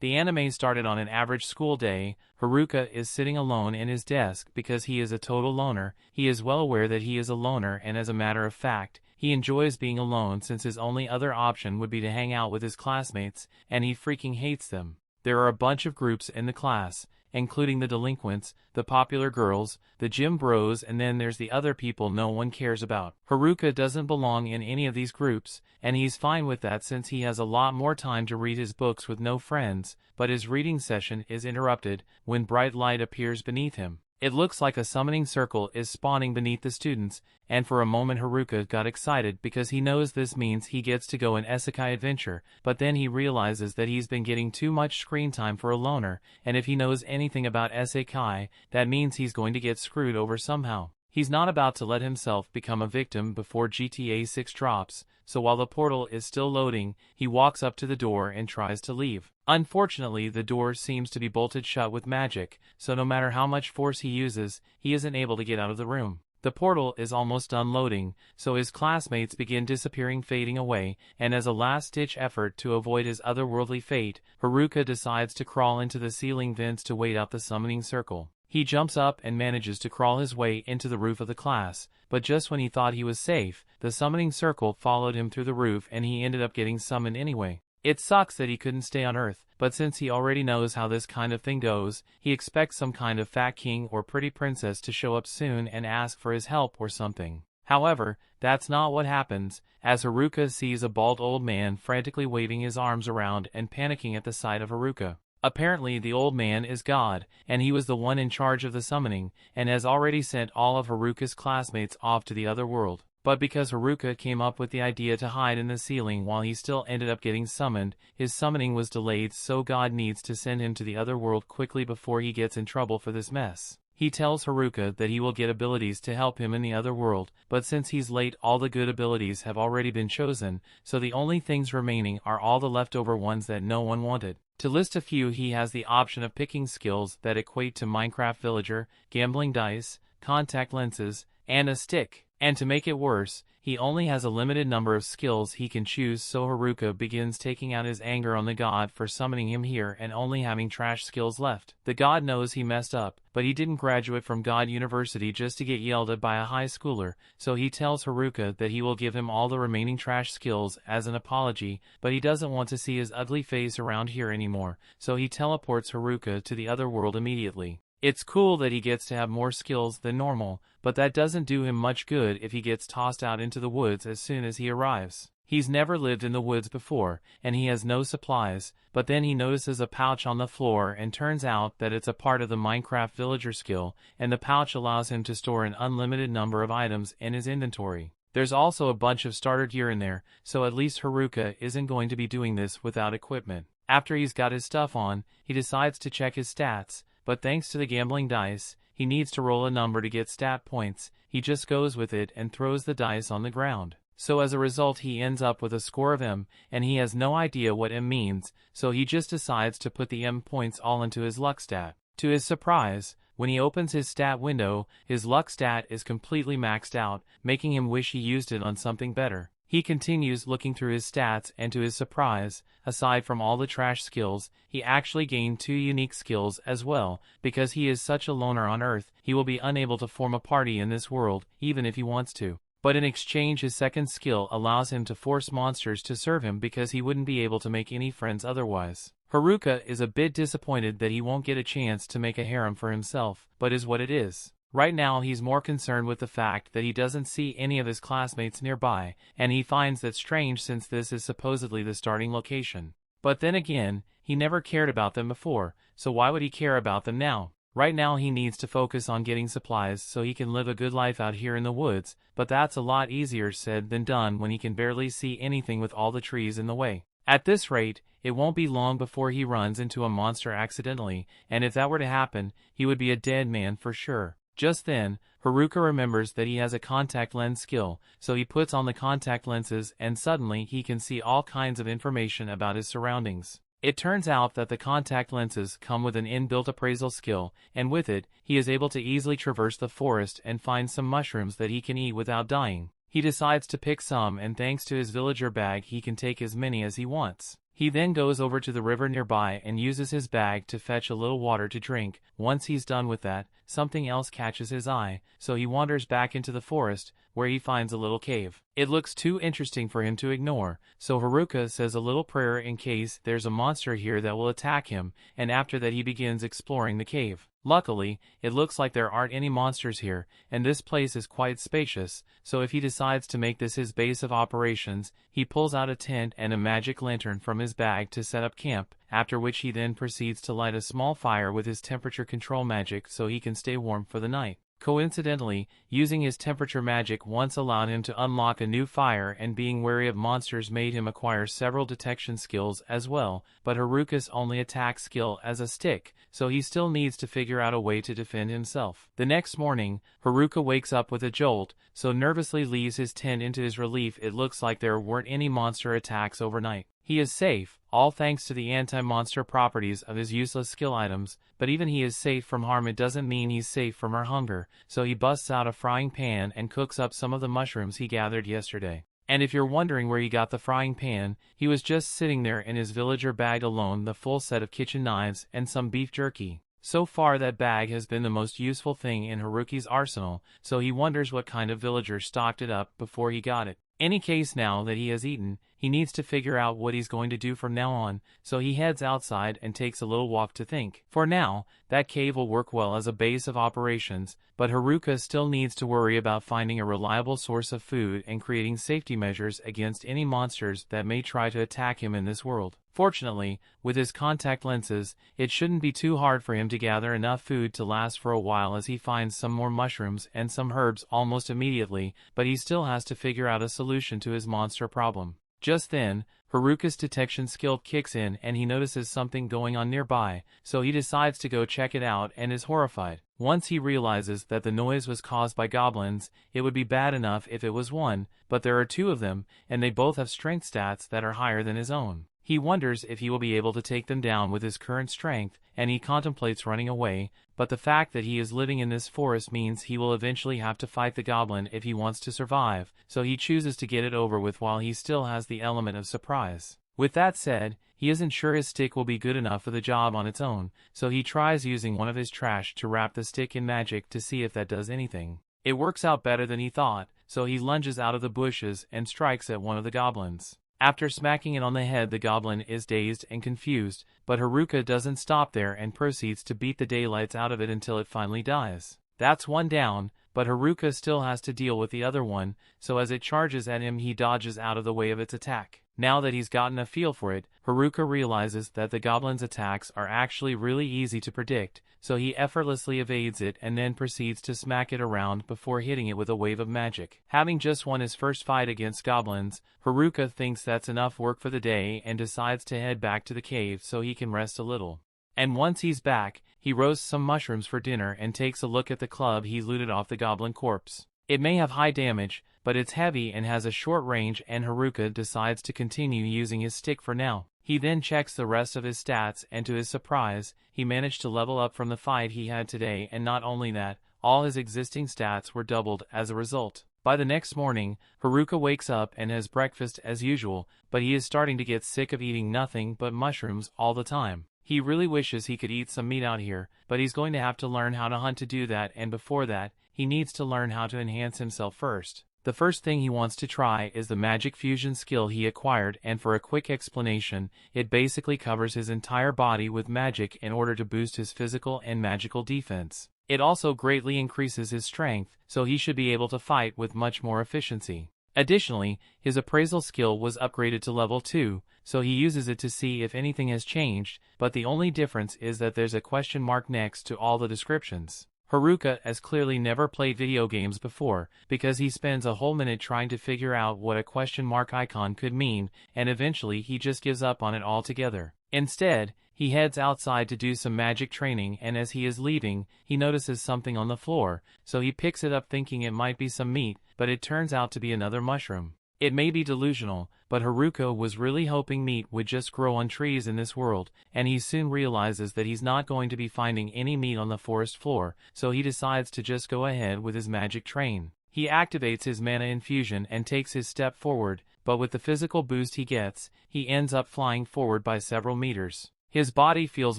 The anime started on an average school day. Haruka is sitting alone in his desk because he is a total loner. He is well aware that he is a loner, and as a matter of fact, he enjoys being alone since his only other option would be to hang out with his classmates, and he freaking hates them. There are a bunch of groups in the class, including the delinquents, the popular girls, the gym bros, and then there's the other people no one cares about. Haruka doesn't belong in any of these groups, and he's fine with that since he has a lot more time to read his books with no friends, but his reading session is interrupted when bright light appears beneath him. It looks like a summoning circle is spawning beneath the students, and for a moment Haruka got excited because he knows this means he gets to go an isekai adventure, but then he realizes that he's been getting too much screen time for a loner, and if he knows anything about isekai, that means he's going to get screwed over somehow. He's not about to let himself become a victim before GTA 6 drops, so while the portal is still loading, he walks up to the door and tries to leave. Unfortunately, the door seems to be bolted shut with magic, so no matter how much force he uses, he isn't able to get out of the room. The portal is almost done loading, so his classmates begin disappearing, fading away, and as a last-ditch effort to avoid his otherworldly fate, Haruka decides to crawl into the ceiling vents to wait out the summoning circle. He jumps up and manages to crawl his way into the roof of the class, but just when he thought he was safe, the summoning circle followed him through the roof and he ended up getting summoned anyway. It sucks that he couldn't stay on Earth, but since he already knows how this kind of thing goes, he expects some kind of fat king or pretty princess to show up soon and ask for his help or something. However, that's not what happens, as Haruka sees a bald old man frantically waving his arms around and panicking at the sight of Haruka. Apparently the old man is God, and he was the one in charge of the summoning, and has already sent all of Haruka's classmates off to the other world. But because Haruka came up with the idea to hide in the ceiling while he still ended up getting summoned, his summoning was delayed, so God needs to send him to the other world quickly before he gets in trouble for this mess. He tells Haruka that he will get abilities to help him in the other world, but since he's late, all the good abilities have already been chosen, so the only things remaining are all the leftover ones that no one wanted. To list a few, he has the option of picking skills that equate to Minecraft villager, gambling dice, contact lenses, and a stick. And to make it worse, he only has a limited number of skills he can choose, so Haruka begins taking out his anger on the god for summoning him here and only having trash skills left. The god knows he messed up, but he didn't graduate from God University just to get yelled at by a high schooler, so he tells Haruka that he will give him all the remaining trash skills as an apology, but he doesn't want to see his ugly face around here anymore, so he teleports Haruka to the other world immediately. It's cool that he gets to have more skills than normal, but that doesn't do him much good if he gets tossed out into the woods as soon as he arrives. He's never lived in the woods before, and he has no supplies, but then he notices a pouch on the floor and turns out that it's a part of the Minecraft villager skill, and the pouch allows him to store an unlimited number of items in his inventory. There's also a bunch of starter gear in there, so at least Haruka isn't going to be doing this without equipment. After he's got his stuff on, he decides to check his stats, but thanks to the gambling dice, he needs to roll a number to get stat points. He just goes with it and throws the dice on the ground. So as a result, he ends up with a score of M, and he has no idea what M means, so he just decides to put the M points all into his luck stat. To his surprise, when he opens his stat window, his luck stat is completely maxed out, making him wish he used it on something better. He continues looking through his stats, and to his surprise, aside from all the trash skills, he actually gained 2 unique skills as well. Because he is such a loner on Earth, he will be unable to form a party in this world, even if he wants to. But in exchange, his second skill allows him to force monsters to serve him because he wouldn't be able to make any friends otherwise. Haruka is a bit disappointed that he won't get a chance to make a harem for himself, but is what it is. Right now he's more concerned with the fact that he doesn't see any of his classmates nearby, and he finds that strange since this is supposedly the starting location. But then again, he never cared about them before, so why would he care about them now? Right now he needs to focus on getting supplies so he can live a good life out here in the woods, but that's a lot easier said than done when he can barely see anything with all the trees in the way. At this rate, it won't be long before he runs into a monster accidentally, and if that were to happen, he would be a dead man for sure. Just then, Haruka remembers that he has a contact lens skill, so he puts on the contact lenses and suddenly he can see all kinds of information about his surroundings. It turns out that the contact lenses come with an inbuilt appraisal skill, and with it, he is able to easily traverse the forest and find some mushrooms that he can eat without dying. He decides to pick some, and thanks to his villager bag he can take as many as he wants. He then goes over to the river nearby and uses his bag to fetch a little water to drink. Once he's done with that, something else catches his eye, so he wanders back into the forest, where he finds a little cave. It looks too interesting for him to ignore, so Haruka says a little prayer in case there's a monster here that will attack him, and after that he begins exploring the cave. Luckily, it looks like there aren't any monsters here, and this place is quite spacious, so if he decides to make this his base of operations, he pulls out a tent and a magic lantern from his bag to set up camp, after which he then proceeds to light a small fire with his temperature control magic so he can stay warm for the night. Coincidentally, using his temperature magic once allowed him to unlock a new fire, and being wary of monsters made him acquire several detection skills as well, but Haruka's only attack skill as a stick, so he still needs to figure out a way to defend himself. The next morning, Haruka wakes up with a jolt, so nervously leaves his tent. Into his relief, it looks like there weren't any monster attacks overnight. He is safe, all thanks to the anti-monster properties of his useless skill items, but even he is safe from harm, it doesn't mean he's safe from her hunger, so he busts out a frying pan and cooks up some of the mushrooms he gathered yesterday. And if you're wondering where he got the frying pan, he was just sitting there in his villager bag alone, the full set of kitchen knives and some beef jerky. So far that bag has been the most useful thing in Haruki's arsenal, so he wonders what kind of villager stocked it up before he got it. Any case, now that he has eaten, he needs to figure out what he's going to do from now on, so he heads outside and takes a little walk to think. For now, that cave will work well as a base of operations, but Haruka still needs to worry about finding a reliable source of food and creating safety measures against any monsters that may try to attack him in this world. Fortunately, with his contact lenses, it shouldn't be too hard for him to gather enough food to last for a while, as he finds some more mushrooms and some herbs almost immediately, but he still has to figure out a solution to his monster problem. Just then, Haruka's detection skill kicks in and he notices something going on nearby, so he decides to go check it out and is horrified. Once he realizes that the noise was caused by goblins, it would be bad enough if it was one, but there are two of them, and they both have strength stats that are higher than his own. He wonders if he will be able to take them down with his current strength, and he contemplates running away, but the fact that he is living in this forest means he will eventually have to fight the goblin if he wants to survive, so he chooses to get it over with while he still has the element of surprise. With that said, he isn't sure his stick will be good enough for the job on its own, so he tries using one of his trash to wrap the stick in magic to see if that does anything. It works out better than he thought, so he lunges out of the bushes and strikes at one of the goblins. After smacking it on the head, the goblin is dazed and confused, but Haruka doesn't stop there and proceeds to beat the daylights out of it until it finally dies. That's one down, but Haruka still has to deal with the other one, so as it charges at him he dodges out of the way of its attack. Now that he's gotten a feel for it, Haruka realizes that the goblin's attacks are actually really easy to predict, so he effortlessly evades it and then proceeds to smack it around before hitting it with a wave of magic. Having just won his first fight against goblins, Haruka thinks that's enough work for the day and decides to head back to the cave so he can rest a little. And once he's back, he roasts some mushrooms for dinner and takes a look at the club he looted off the goblin corpse. It may have high damage, but it's heavy and has a short range, and Haruka decides to continue using his stick for now. He then checks the rest of his stats, and to his surprise, he managed to level up from the fight he had today, and not only that, all his existing stats were doubled as a result. By the next morning, Haruka wakes up and has breakfast as usual, but he is starting to get sick of eating nothing but mushrooms all the time. He really wishes he could eat some meat out here, but he's going to have to learn how to hunt to do that, and before that, he needs to learn how to enhance himself first. The first thing he wants to try is the magic fusion skill he acquired, and for a quick explanation, it basically covers his entire body with magic in order to boost his physical and magical defense. It also greatly increases his strength, so he should be able to fight with much more efficiency. Additionally, his appraisal skill was upgraded to level 2, so he uses it to see if anything has changed, but the only difference is that there's a question mark next to all the descriptions. Haruka has clearly never played video games before, because he spends a whole minute trying to figure out what a question mark icon could mean, and eventually he just gives up on it altogether. Instead, he heads outside to do some magic training, and as he is leaving, he notices something on the floor, so he picks it up thinking it might be some meat, but it turns out to be another mushroom. It may be delusional, but Haruka was really hoping meat would just grow on trees in this world, and he soon realizes that he's not going to be finding any meat on the forest floor, so he decides to just go ahead with his magic train. He activates his mana infusion and takes his step forward, but with the physical boost he gets, he ends up flying forward by several meters. His body feels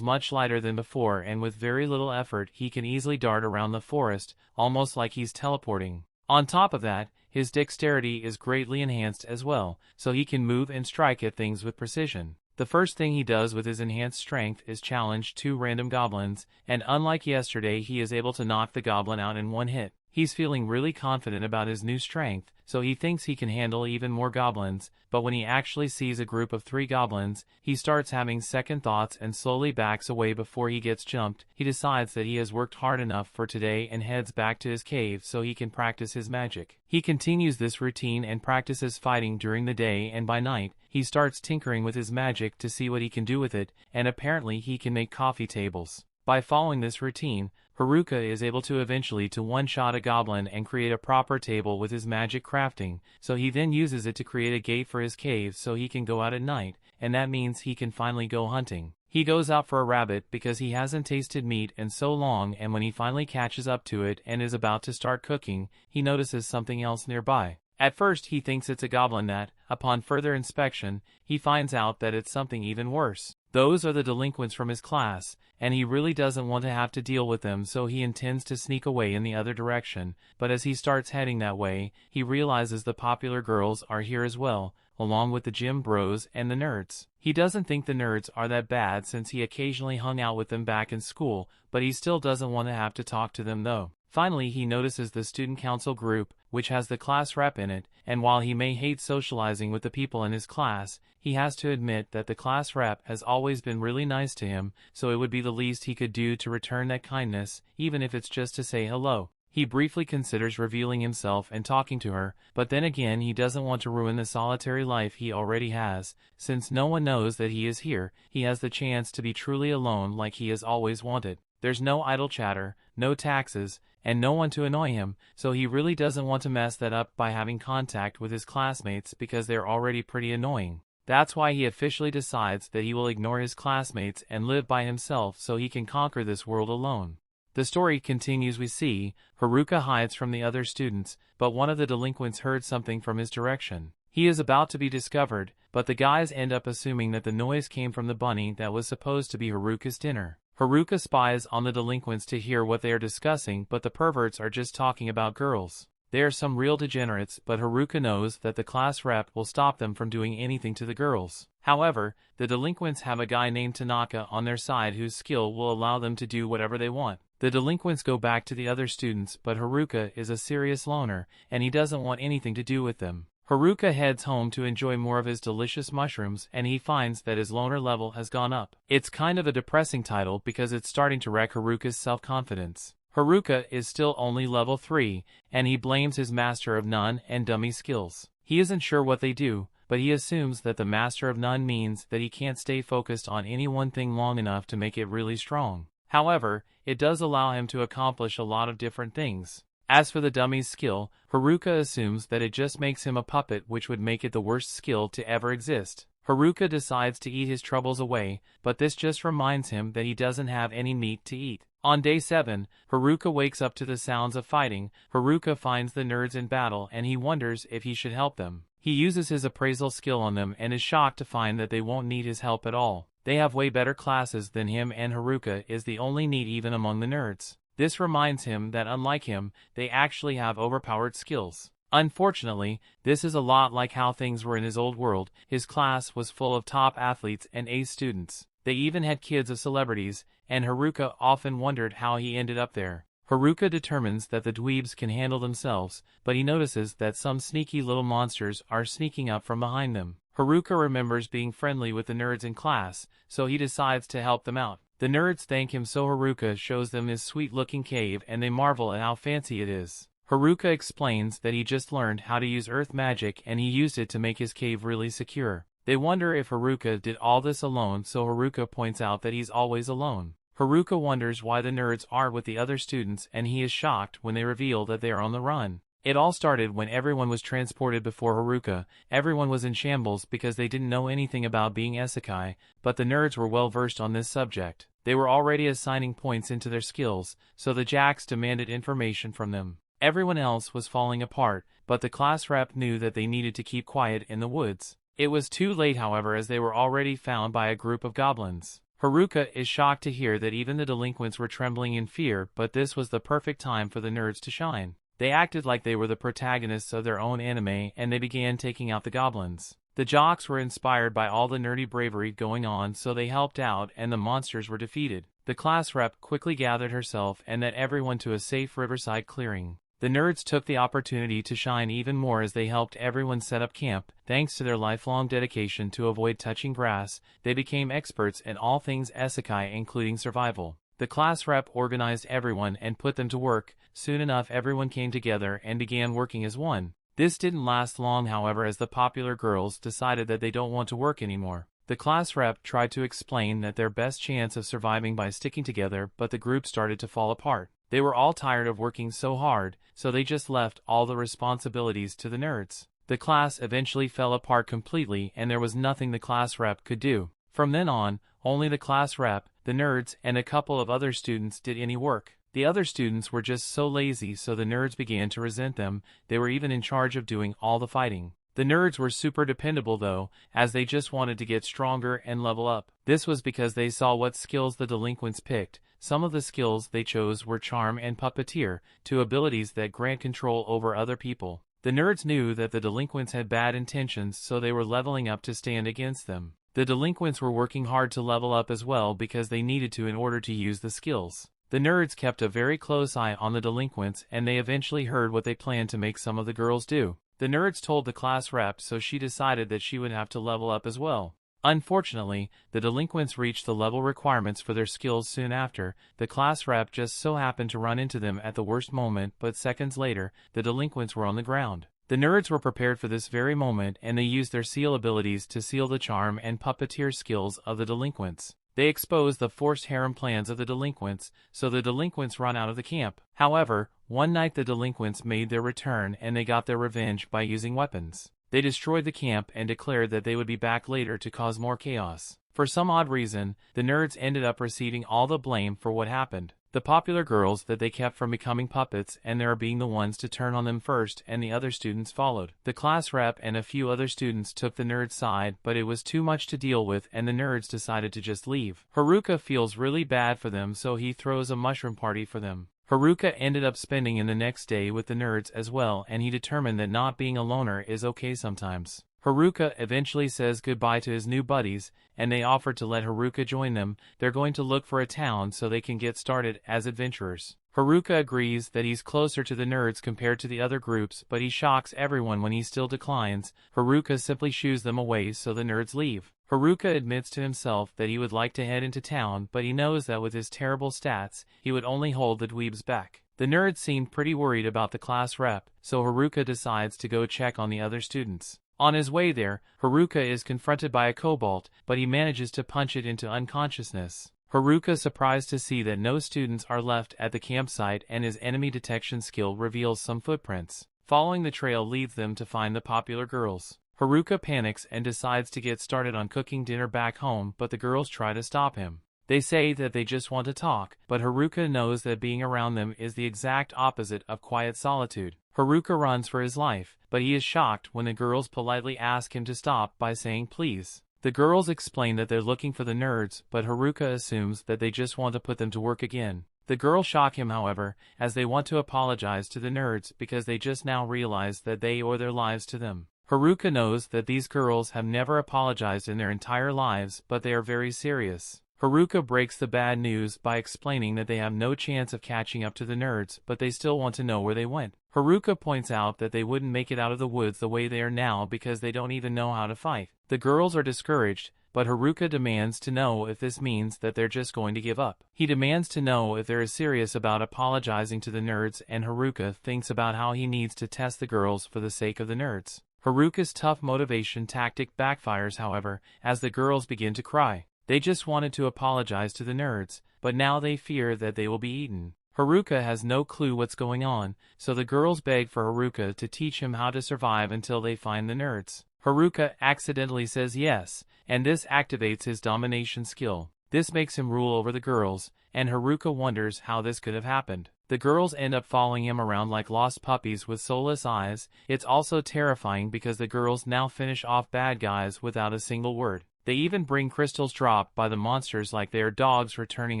much lighter than before, and with very little effort he can easily dart around the forest, almost like he's teleporting. On top of that, his dexterity is greatly enhanced as well, so he can move and strike at things with precision. The first thing he does with his enhanced strength is challenge 2 random goblins, and unlike yesterday he is able to knock the goblin out in one hit. He's feeling really confident about his new strength, so he thinks he can handle even more goblins, but when he actually sees a group of 3 goblins, he starts having second thoughts and slowly backs away before he gets jumped. He decides that he has worked hard enough for today and heads back to his cave so he can practice his magic. He continues this routine and practices fighting during the day, and by night, he starts tinkering with his magic to see what he can do with it, and apparently he can make coffee tables. By following this routine, Haruka is able to eventually one-shot a goblin and create a proper table with his magic crafting, so he then uses it to create a gate for his cave so he can go out at night, and that means he can finally go hunting. He goes out for a rabbit because he hasn't tasted meat in so long, and when he finally catches up to it and is about to start cooking, he notices something else nearby. At first he thinks it's a goblin that, upon further inspection, he finds out that it's something even worse. Those are the delinquents from his class, and he really doesn't want to have to deal with them, so he intends to sneak away in the other direction, but as he starts heading that way, he realizes the popular girls are here as well, along with the gym bros and the nerds. He doesn't think the nerds are that bad since he occasionally hung out with them back in school, but he still doesn't want to have to talk to them though. Finally, he notices the student council group, which has the class rep in it, and while he may hate socializing with the people in his class, he has to admit that the class rep has always been really nice to him, so it would be the least he could do to return that kindness, even if it's just to say hello. He briefly considers revealing himself and talking to her, but then again he doesn't want to ruin the solitary life he already has. Since no one knows that he is here, he has the chance to be truly alone like he has always wanted. There's no idle chatter, no taxes, and no one to annoy him, so he really doesn't want to mess that up by having contact with his classmates because they're already pretty annoying. That's why he officially decides that he will ignore his classmates and live by himself so he can conquer this world alone. The story continues. We see Haruka hides from the other students, but one of the delinquents heard something from his direction. He is about to be discovered, but the guys end up assuming that the noise came from the bunny that was supposed to be Haruka's dinner. Haruka spies on the delinquents to hear what they are discussing, but the perverts are just talking about girls. They are some real degenerates, but Haruka knows that the class rep will stop them from doing anything to the girls. However, the delinquents have a guy named Tanaka on their side whose skill will allow them to do whatever they want. The delinquents go back to the other students, but Haruka is a serious loner, and he doesn't want anything to do with them. Haruka heads home to enjoy more of his delicious mushrooms, and he finds that his loner level has gone up. It's kind of a depressing title because it's starting to wreck Haruka's self-confidence. Haruka is still only level 3, and he blames his Master of None and Dummy skills. He isn't sure what they do, but he assumes that the Master of None means that he can't stay focused on any one thing long enough to make it really strong. However, it does allow him to accomplish a lot of different things. As for the Dummy's skill, Haruka assumes that it just makes him a puppet, which would make it the worst skill to ever exist. Haruka decides to eat his troubles away, but this just reminds him that he doesn't have any meat to eat. On day 7, Haruka wakes up to the sounds of fighting. Haruka finds the nerds in battle and he wonders if he should help them. He uses his appraisal skill on them and is shocked to find that they won't need his help at all. They have way better classes than him, and Haruka is the only need even among the nerds. This reminds him that unlike him, they actually have overpowered skills. Unfortunately, this is a lot like how things were in his old world. His class was full of top athletes and ace students. They even had kids of celebrities, and Haruka often wondered how he ended up there. Haruka determines that the dweebs can handle themselves, but he notices that some sneaky little monsters are sneaking up from behind them. Haruka remembers being friendly with the nerds in class, so he decides to help them out. The nerds thank him, so Haruka shows them his sweet-looking cave and they marvel at how fancy it is. Haruka explains that he just learned how to use earth magic and he used it to make his cave really secure. They wonder if Haruka did all this alone, so Haruka points out that he's always alone. Haruka wonders why the nerds are with the other students, and he is shocked when they reveal that they are on the run. It all started when everyone was transported before Haruka. Everyone was in shambles because they didn't know anything about being Isekai, but the nerds were well versed on this subject. They were already assigning points into their skills, so the jacks demanded information from them. Everyone else was falling apart, but the class rep knew that they needed to keep quiet in the woods. It was too late, however, as they were already found by a group of goblins. Haruka is shocked to hear that even the delinquents were trembling in fear, but this was the perfect time for the nerds to shine. They acted like they were the protagonists of their own anime, and they began taking out the goblins. The jocks were inspired by all the nerdy bravery going on, so they helped out and the monsters were defeated. The class rep quickly gathered herself and led everyone to a safe riverside clearing. The nerds took the opportunity to shine even more as they helped everyone set up camp. Thanks to their lifelong dedication to avoid touching grass, they became experts in all things isekai, including survival. The class rep organized everyone and put them to work. Soon enough, everyone came together and began working as one. This didn't last long, however, as the popular girls decided that they don't want to work anymore. The class rep tried to explain that their best chance of surviving by sticking together, but the group started to fall apart. They were all tired of working so hard, so they just left all the responsibilities to the nerds. The class eventually fell apart completely, and there was nothing the class rep could do. From then on, only the class rep, the nerds, and a couple of other students did any work. The other students were just so lazy, so the nerds began to resent them. They were even in charge of doing all the fighting. The nerds were super dependable though, as they just wanted to get stronger and level up. This was because they saw what skills the delinquents picked. Some of the skills they chose were charm and puppeteer, two abilities that grant control over other people. The nerds knew that the delinquents had bad intentions, so they were leveling up to stand against them. The delinquents were working hard to level up as well because they needed to in order to use the skills. The nerds kept a very close eye on the delinquents, and they eventually heard what they planned to make some of the girls do. The nerds told the class rep, so she decided that she would have to level up as well. Unfortunately, the delinquents reached the level requirements for their skills soon after. The class rep just so happened to run into them at the worst moment, but seconds later, the delinquents were on the ground. The nerds were prepared for this very moment, and they used their seal abilities to seal the charm and puppeteer skills of the delinquents. They exposed the forced harem plans of the delinquents, so the delinquents run out of the camp. However, one night the delinquents made their return and they got their revenge by using weapons. They destroyed the camp and declared that they would be back later to cause more chaos. For some odd reason, the nerds ended up receiving all the blame for what happened. The popular girls that they kept from becoming puppets and their being the ones to turn on them first, and the other students followed. The class rep and a few other students took the nerds' side, but it was too much to deal with and the nerds decided to just leave. Haruka feels really bad for them, so he throws a mushroom party for them. Haruka ended up spending in the next day with the nerds as well, and he determined that not being a loner is okay sometimes. Haruka eventually says goodbye to his new buddies, and they offer to let Haruka join them. They're going to look for a town so they can get started as adventurers. Haruka agrees that he's closer to the nerds compared to the other groups, but he shocks everyone when he still declines. Haruka simply shoos them away, so the nerds leave. Haruka admits to himself that he would like to head into town, but he knows that with his terrible stats, he would only hold the dweebs back. The nerds seemed pretty worried about the class rep, so Haruka decides to go check on the other students. On his way there, Haruka is confronted by a kobold, but he manages to punch it into unconsciousness. Haruka is surprised to see that no students are left at the campsite, and his enemy detection skill reveals some footprints. Following the trail leads them to find the popular girls. Haruka panics and decides to get started on cooking dinner back home, but the girls try to stop him. They say that they just want to talk, but Haruka knows that being around them is the exact opposite of quiet solitude. Haruka runs for his life, but he is shocked when the girls politely ask him to stop by saying please. The girls explain that they're looking for the nerds, but Haruka assumes that they just want to put them to work again. The girls shock him, however, as they want to apologize to the nerds because they just now realize that they owe their lives to them. Haruka knows that these girls have never apologized in their entire lives, but they are very serious. Haruka breaks the bad news by explaining that they have no chance of catching up to the nerds, but they still want to know where they went. Haruka points out that they wouldn't make it out of the woods the way they are now because they don't even know how to fight. The girls are discouraged, but Haruka demands to know if this means that they're just going to give up. He demands to know if they're serious about apologizing to the nerds, and Haruka thinks about how he needs to test the girls for the sake of the nerds. Haruka's tough motivation tactic backfires, however, as the girls begin to cry. They just wanted to apologize to the nerds, but now they fear that they will be eaten. Haruka has no clue what's going on, so the girls beg for Haruka to teach him how to survive until they find the nerds. Haruka accidentally says yes, and this activates his domination skill. This makes him rule over the girls, and Haruka wonders how this could have happened. The girls end up following him around like lost puppies with soulless eyes. It's also terrifying because the girls now finish off bad guys without a single word. They even bring crystals dropped by the monsters like they are dogs returning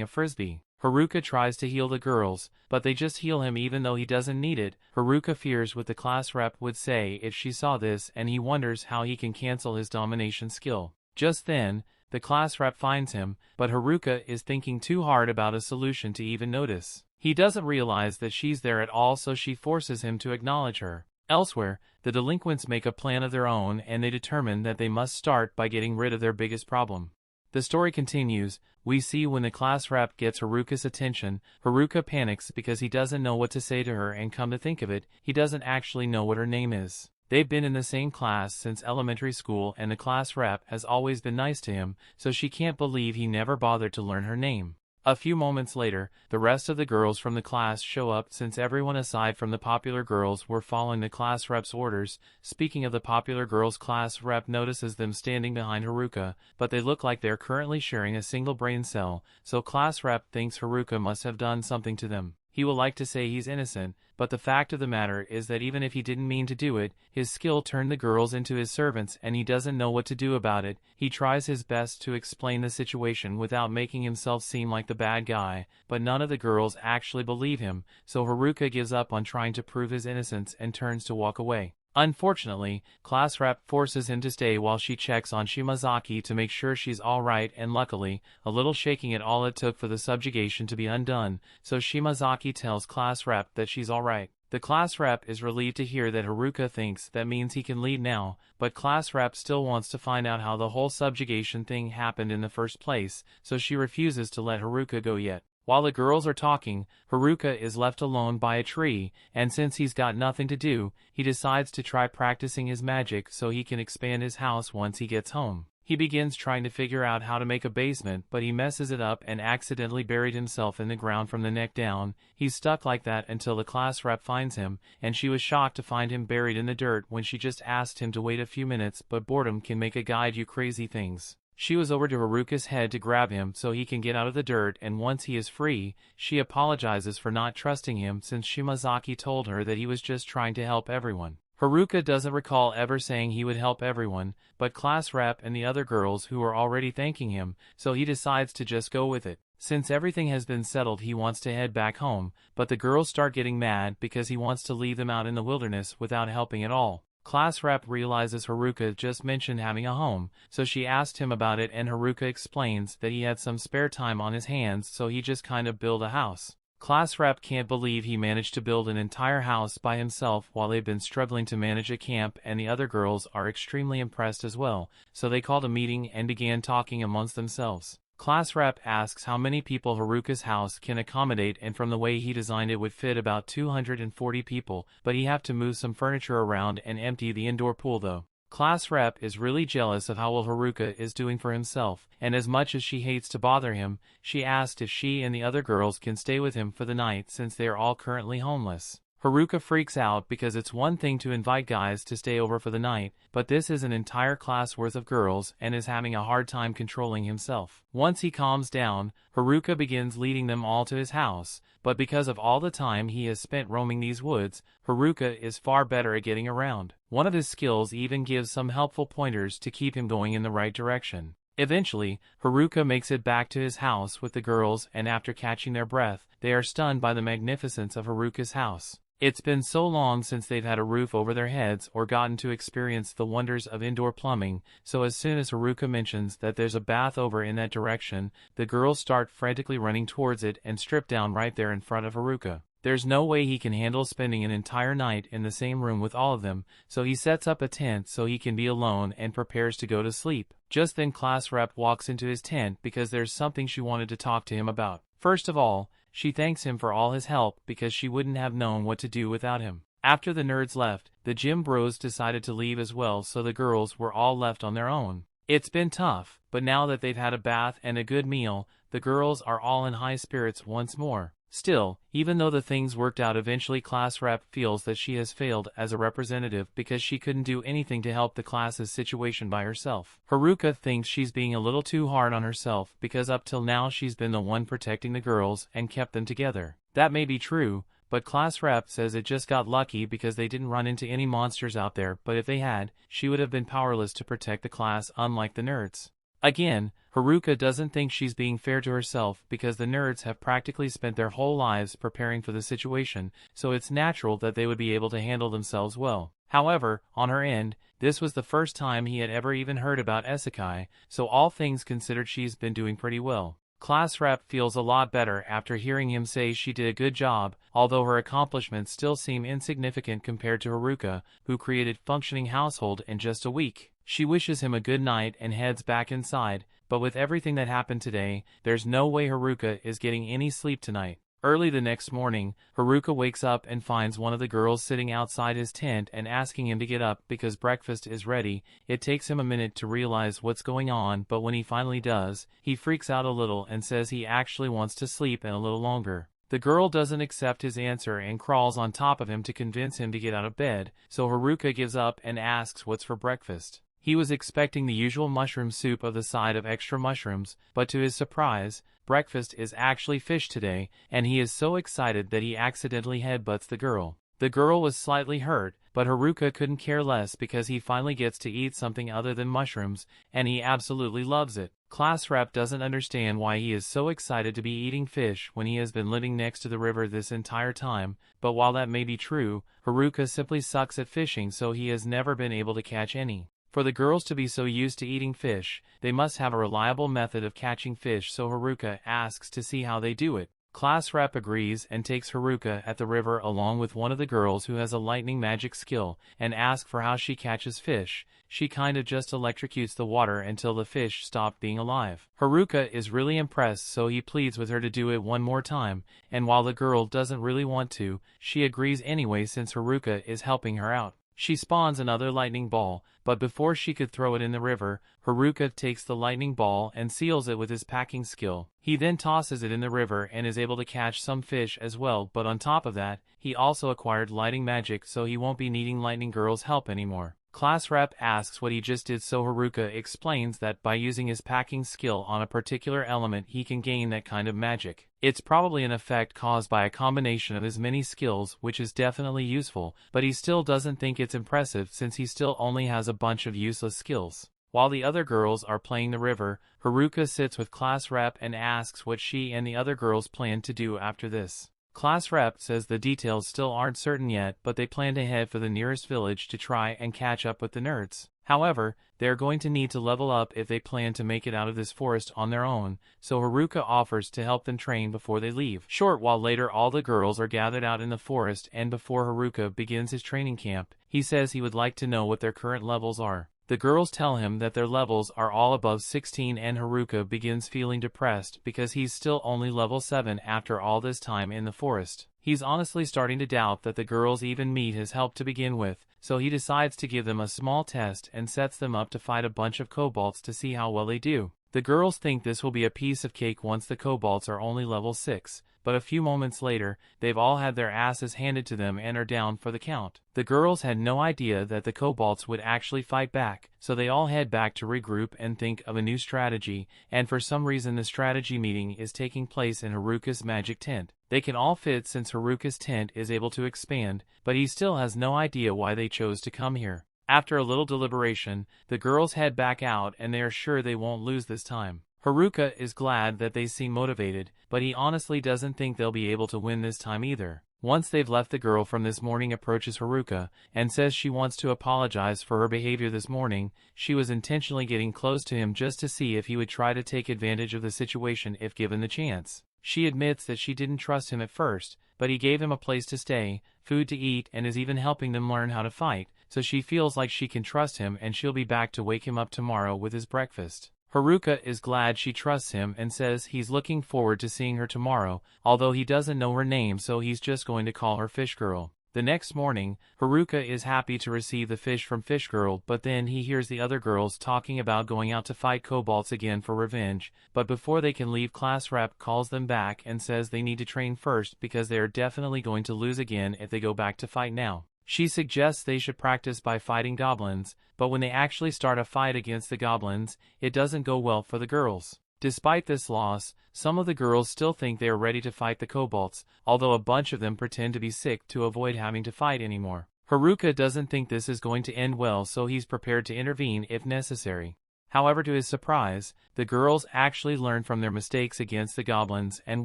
a frisbee. Haruka tries to heal the girls, but they just heal him even though he doesn't need it. Haruka fears what the class rep would say if she saw this, and he wonders how he can cancel his domination skill. Just then, the class rep finds him, but Haruka is thinking too hard about a solution to even notice. He doesn't realize that she's there at all, so she forces him to acknowledge her. Elsewhere, the delinquents make a plan of their own and they determine that they must start by getting rid of their biggest problem. The story continues. We see when the class rep gets Haruka's attention, Haruka panics because he doesn't know what to say to her, and come to think of it, he doesn't actually know what her name is. They've been in the same class since elementary school and the class rep has always been nice to him, so she can't believe he never bothered to learn her name. A few moments later, the rest of the girls from the class show up since everyone aside from the popular girls were following the class rep's orders. Speaking of the popular girls, class rep notices them standing behind Haruka, but they look like they're currently sharing a single brain cell, so class rep thinks Haruka must have done something to them. He will like to say he's innocent, but the fact of the matter is that even if he didn't mean to do it, his skill turned the girls into his servants and he doesn't know what to do about it. He tries his best to explain the situation without making himself seem like the bad guy, but none of the girls actually believe him, so Haruka gives up on trying to prove his innocence and turns to walk away. Unfortunately, class rep forces him to stay while she checks on Shimazaki to make sure she's alright, and luckily, a little shaking at all it took for the subjugation to be undone, so Shimazaki tells class rep that she's alright. The class rep is relieved to hear that Haruka thinks that means he can leave now, but class rep still wants to find out how the whole subjugation thing happened in the first place, so she refuses to let Haruka go yet. While the girls are talking, Haruka is left alone by a tree, and since he's got nothing to do, he decides to try practicing his magic so he can expand his house once he gets home. He begins trying to figure out how to make a basement, but he messes it up and accidentally buried himself in the ground from the neck down. He's stuck like that until the class rep finds him, and she was shocked to find him buried in the dirt when she just asked him to wait a few minutes, but boredom can make a guide you crazy things. She was over to Haruka's head to grab him so he can get out of the dirt, and once he is free, she apologizes for not trusting him since Shimazaki told her that he was just trying to help everyone. Haruka doesn't recall ever saying he would help everyone, but class rep and the other girls who are already thanking him, so he decides to just go with it. Since everything has been settled, he wants to head back home, but the girls start getting mad because he wants to leave them out in the wilderness without helping at all. Class rep realizes Haruka just mentioned having a home, so she asked him about it, and Haruka explains that he had some spare time on his hands, so he just kind of built a house. Class rep can't believe he managed to build an entire house by himself while they've been struggling to manage a camp, and the other girls are extremely impressed as well, so they called a meeting and began talking amongst themselves. Class rep asks how many people Haruka's house can accommodate, and from the way he designed it would fit about 240 people, but he have to move some furniture around and empty the indoor pool though. Class rep is really jealous of how well Haruka is doing for himself, and as much as she hates to bother him, she asked if she and the other girls can stay with him for the night since they are all currently homeless. Haruka freaks out because it's one thing to invite guys to stay over for the night, but this is an entire class worth of girls and is having a hard time controlling himself. Once he calms down, Haruka begins leading them all to his house, but because of all the time he has spent roaming these woods, Haruka is far better at getting around. One of his skills even gives some helpful pointers to keep him going in the right direction. Eventually, Haruka makes it back to his house with the girls, and after catching their breath, they are stunned by the magnificence of Haruka's house. It's been so long since they've had a roof over their heads or gotten to experience the wonders of indoor plumbing, so as soon as Haruka mentions that there's a bath over in that direction, the girls start frantically running towards it and strip down right there in front of Haruka. There's no way he can handle spending an entire night in the same room with all of them, so he sets up a tent so he can be alone and prepares to go to sleep. Just then class rep walks into his tent because there's something she wanted to talk to him about. First of all, she thanks him for all his help because she wouldn't have known what to do without him. After the nerds left, the gym bros decided to leave as well, so the girls were all left on their own. It's been tough, but now that they've had a bath and a good meal, the girls are all in high spirits once more. Still, even though the things worked out eventually, class rep feels that she has failed as a representative because she couldn't do anything to help the class's situation by herself. Haruka thinks she's being a little too hard on herself because up till now she's been the one protecting the girls and kept them together. That may be true, but class rep says it just got lucky because they didn't run into any monsters out there, but if they had, she would have been powerless to protect the class, unlike the nerds. Again, Haruka doesn't think she's being fair to herself because the nerds have practically spent their whole lives preparing for the situation, so it's natural that they would be able to handle themselves well. However, on her end, this was the first time he had ever even heard about Isekai, so all things considered she's been doing pretty well. Class rep feels a lot better after hearing him say she did a good job, although her accomplishments still seem insignificant compared to Haruka, who created functioning household in just a week. She wishes him a good night and heads back inside, but with everything that happened today, there's no way Haruka is getting any sleep tonight. Early the next morning, Haruka wakes up and finds one of the girls sitting outside his tent and asking him to get up because breakfast is ready. It takes him a minute to realize what's going on, but when he finally does, he freaks out a little and says he actually wants to sleep a little longer. The girl doesn't accept his answer and crawls on top of him to convince him to get out of bed, so Haruka gives up and asks what's for breakfast. He was expecting the usual mushroom soup of the side of extra mushrooms, but to his surprise, breakfast is actually fish today, and he is so excited that he accidentally headbutts the girl. The girl was slightly hurt, but Haruka couldn't care less because he finally gets to eat something other than mushrooms, and he absolutely loves it. Class rep doesn't understand why he is so excited to be eating fish when he has been living next to the river this entire time, but while that may be true, Haruka simply sucks at fishing, so he has never been able to catch any. For the girls to be so used to eating fish, they must have a reliable method of catching fish, so Haruka asks to see how they do it. Class rep agrees and takes Haruka at the river along with one of the girls who has a lightning magic skill, and asks for how she catches fish. She kind of just electrocutes the water until the fish stop being alive. Haruka is really impressed, so he pleads with her to do it one more time, and while the girl doesn't really want to, she agrees anyway since Haruka is helping her out. She spawns another lightning ball, but before she could throw it in the river, Haruka takes the lightning ball and seals it with his packing skill. He then tosses it in the river and is able to catch some fish as well, but on top of that, he also acquired lighting magic, so he won't be needing Lightning Girl's help anymore. Class rep asks what he just did, so Haruka explains that by using his packing skill on a particular element he can gain that kind of magic. It's probably an effect caused by a combination of his many skills, which is definitely useful, but he still doesn't think it's impressive since he still only has a bunch of useless skills. While the other girls are playing the river, Haruka sits with class rep and asks what she and the other girls plan to do after this. Class rep says the details still aren't certain yet, but they plan to head for the nearest village to try and catch up with the nerds. However, they are going to need to level up if they plan to make it out of this forest on their own, so Haruka offers to help them train before they leave. Short while later, all the girls are gathered out in the forest, and before Haruka begins his training camp, he says he would like to know what their current levels are. The girls tell him that their levels are all above 16, and Haruka begins feeling depressed because he's still only level 7 after all this time in the forest. He's honestly starting to doubt that the girls even need his help to begin with, so he decides to give them a small test and sets them up to fight a bunch of kobolds to see how well they do. The girls think this will be a piece of cake once the kobolds are only level 6, but a few moments later, they've all had their asses handed to them and are down for the count. The girls had no idea that the kobolds would actually fight back, so they all head back to regroup and think of a new strategy, and for some reason the strategy meeting is taking place in Haruka's magic tent. They can all fit since Haruka's tent is able to expand, but he still has no idea why they chose to come here. After a little deliberation, the girls head back out and they are sure they won't lose this time. Haruka is glad that they seem motivated, but he honestly doesn't think they'll be able to win this time either. Once they've left, the girl from this morning approaches Haruka and says she wants to apologize for her behavior this morning. She was intentionally getting close to him just to see if he would try to take advantage of the situation if given the chance. She admits that she didn't trust him at first, but he gave him a place to stay, food to eat, and is even helping them learn how to fight, so she feels like she can trust him and she'll be back to wake him up tomorrow with his breakfast. Haruka is glad she trusts him and says he's looking forward to seeing her tomorrow, although he doesn't know her name, so he's just going to call her Fish Girl. The next morning, Haruka is happy to receive the fish from Fish Girl, but then he hears the other girls talking about going out to fight kobolds again for revenge, but before they can leave, class rep calls them back and says they need to train first because they are definitely going to lose again if they go back to fight now. She suggests they should practice by fighting goblins, but when they actually start a fight against the goblins, it doesn't go well for the girls. Despite this loss, some of the girls still think they are ready to fight the kobolds, although a bunch of them pretend to be sick to avoid having to fight anymore. Haruka doesn't think this is going to end well, so he's prepared to intervene if necessary. However, to his surprise, the girls actually learn from their mistakes against the goblins and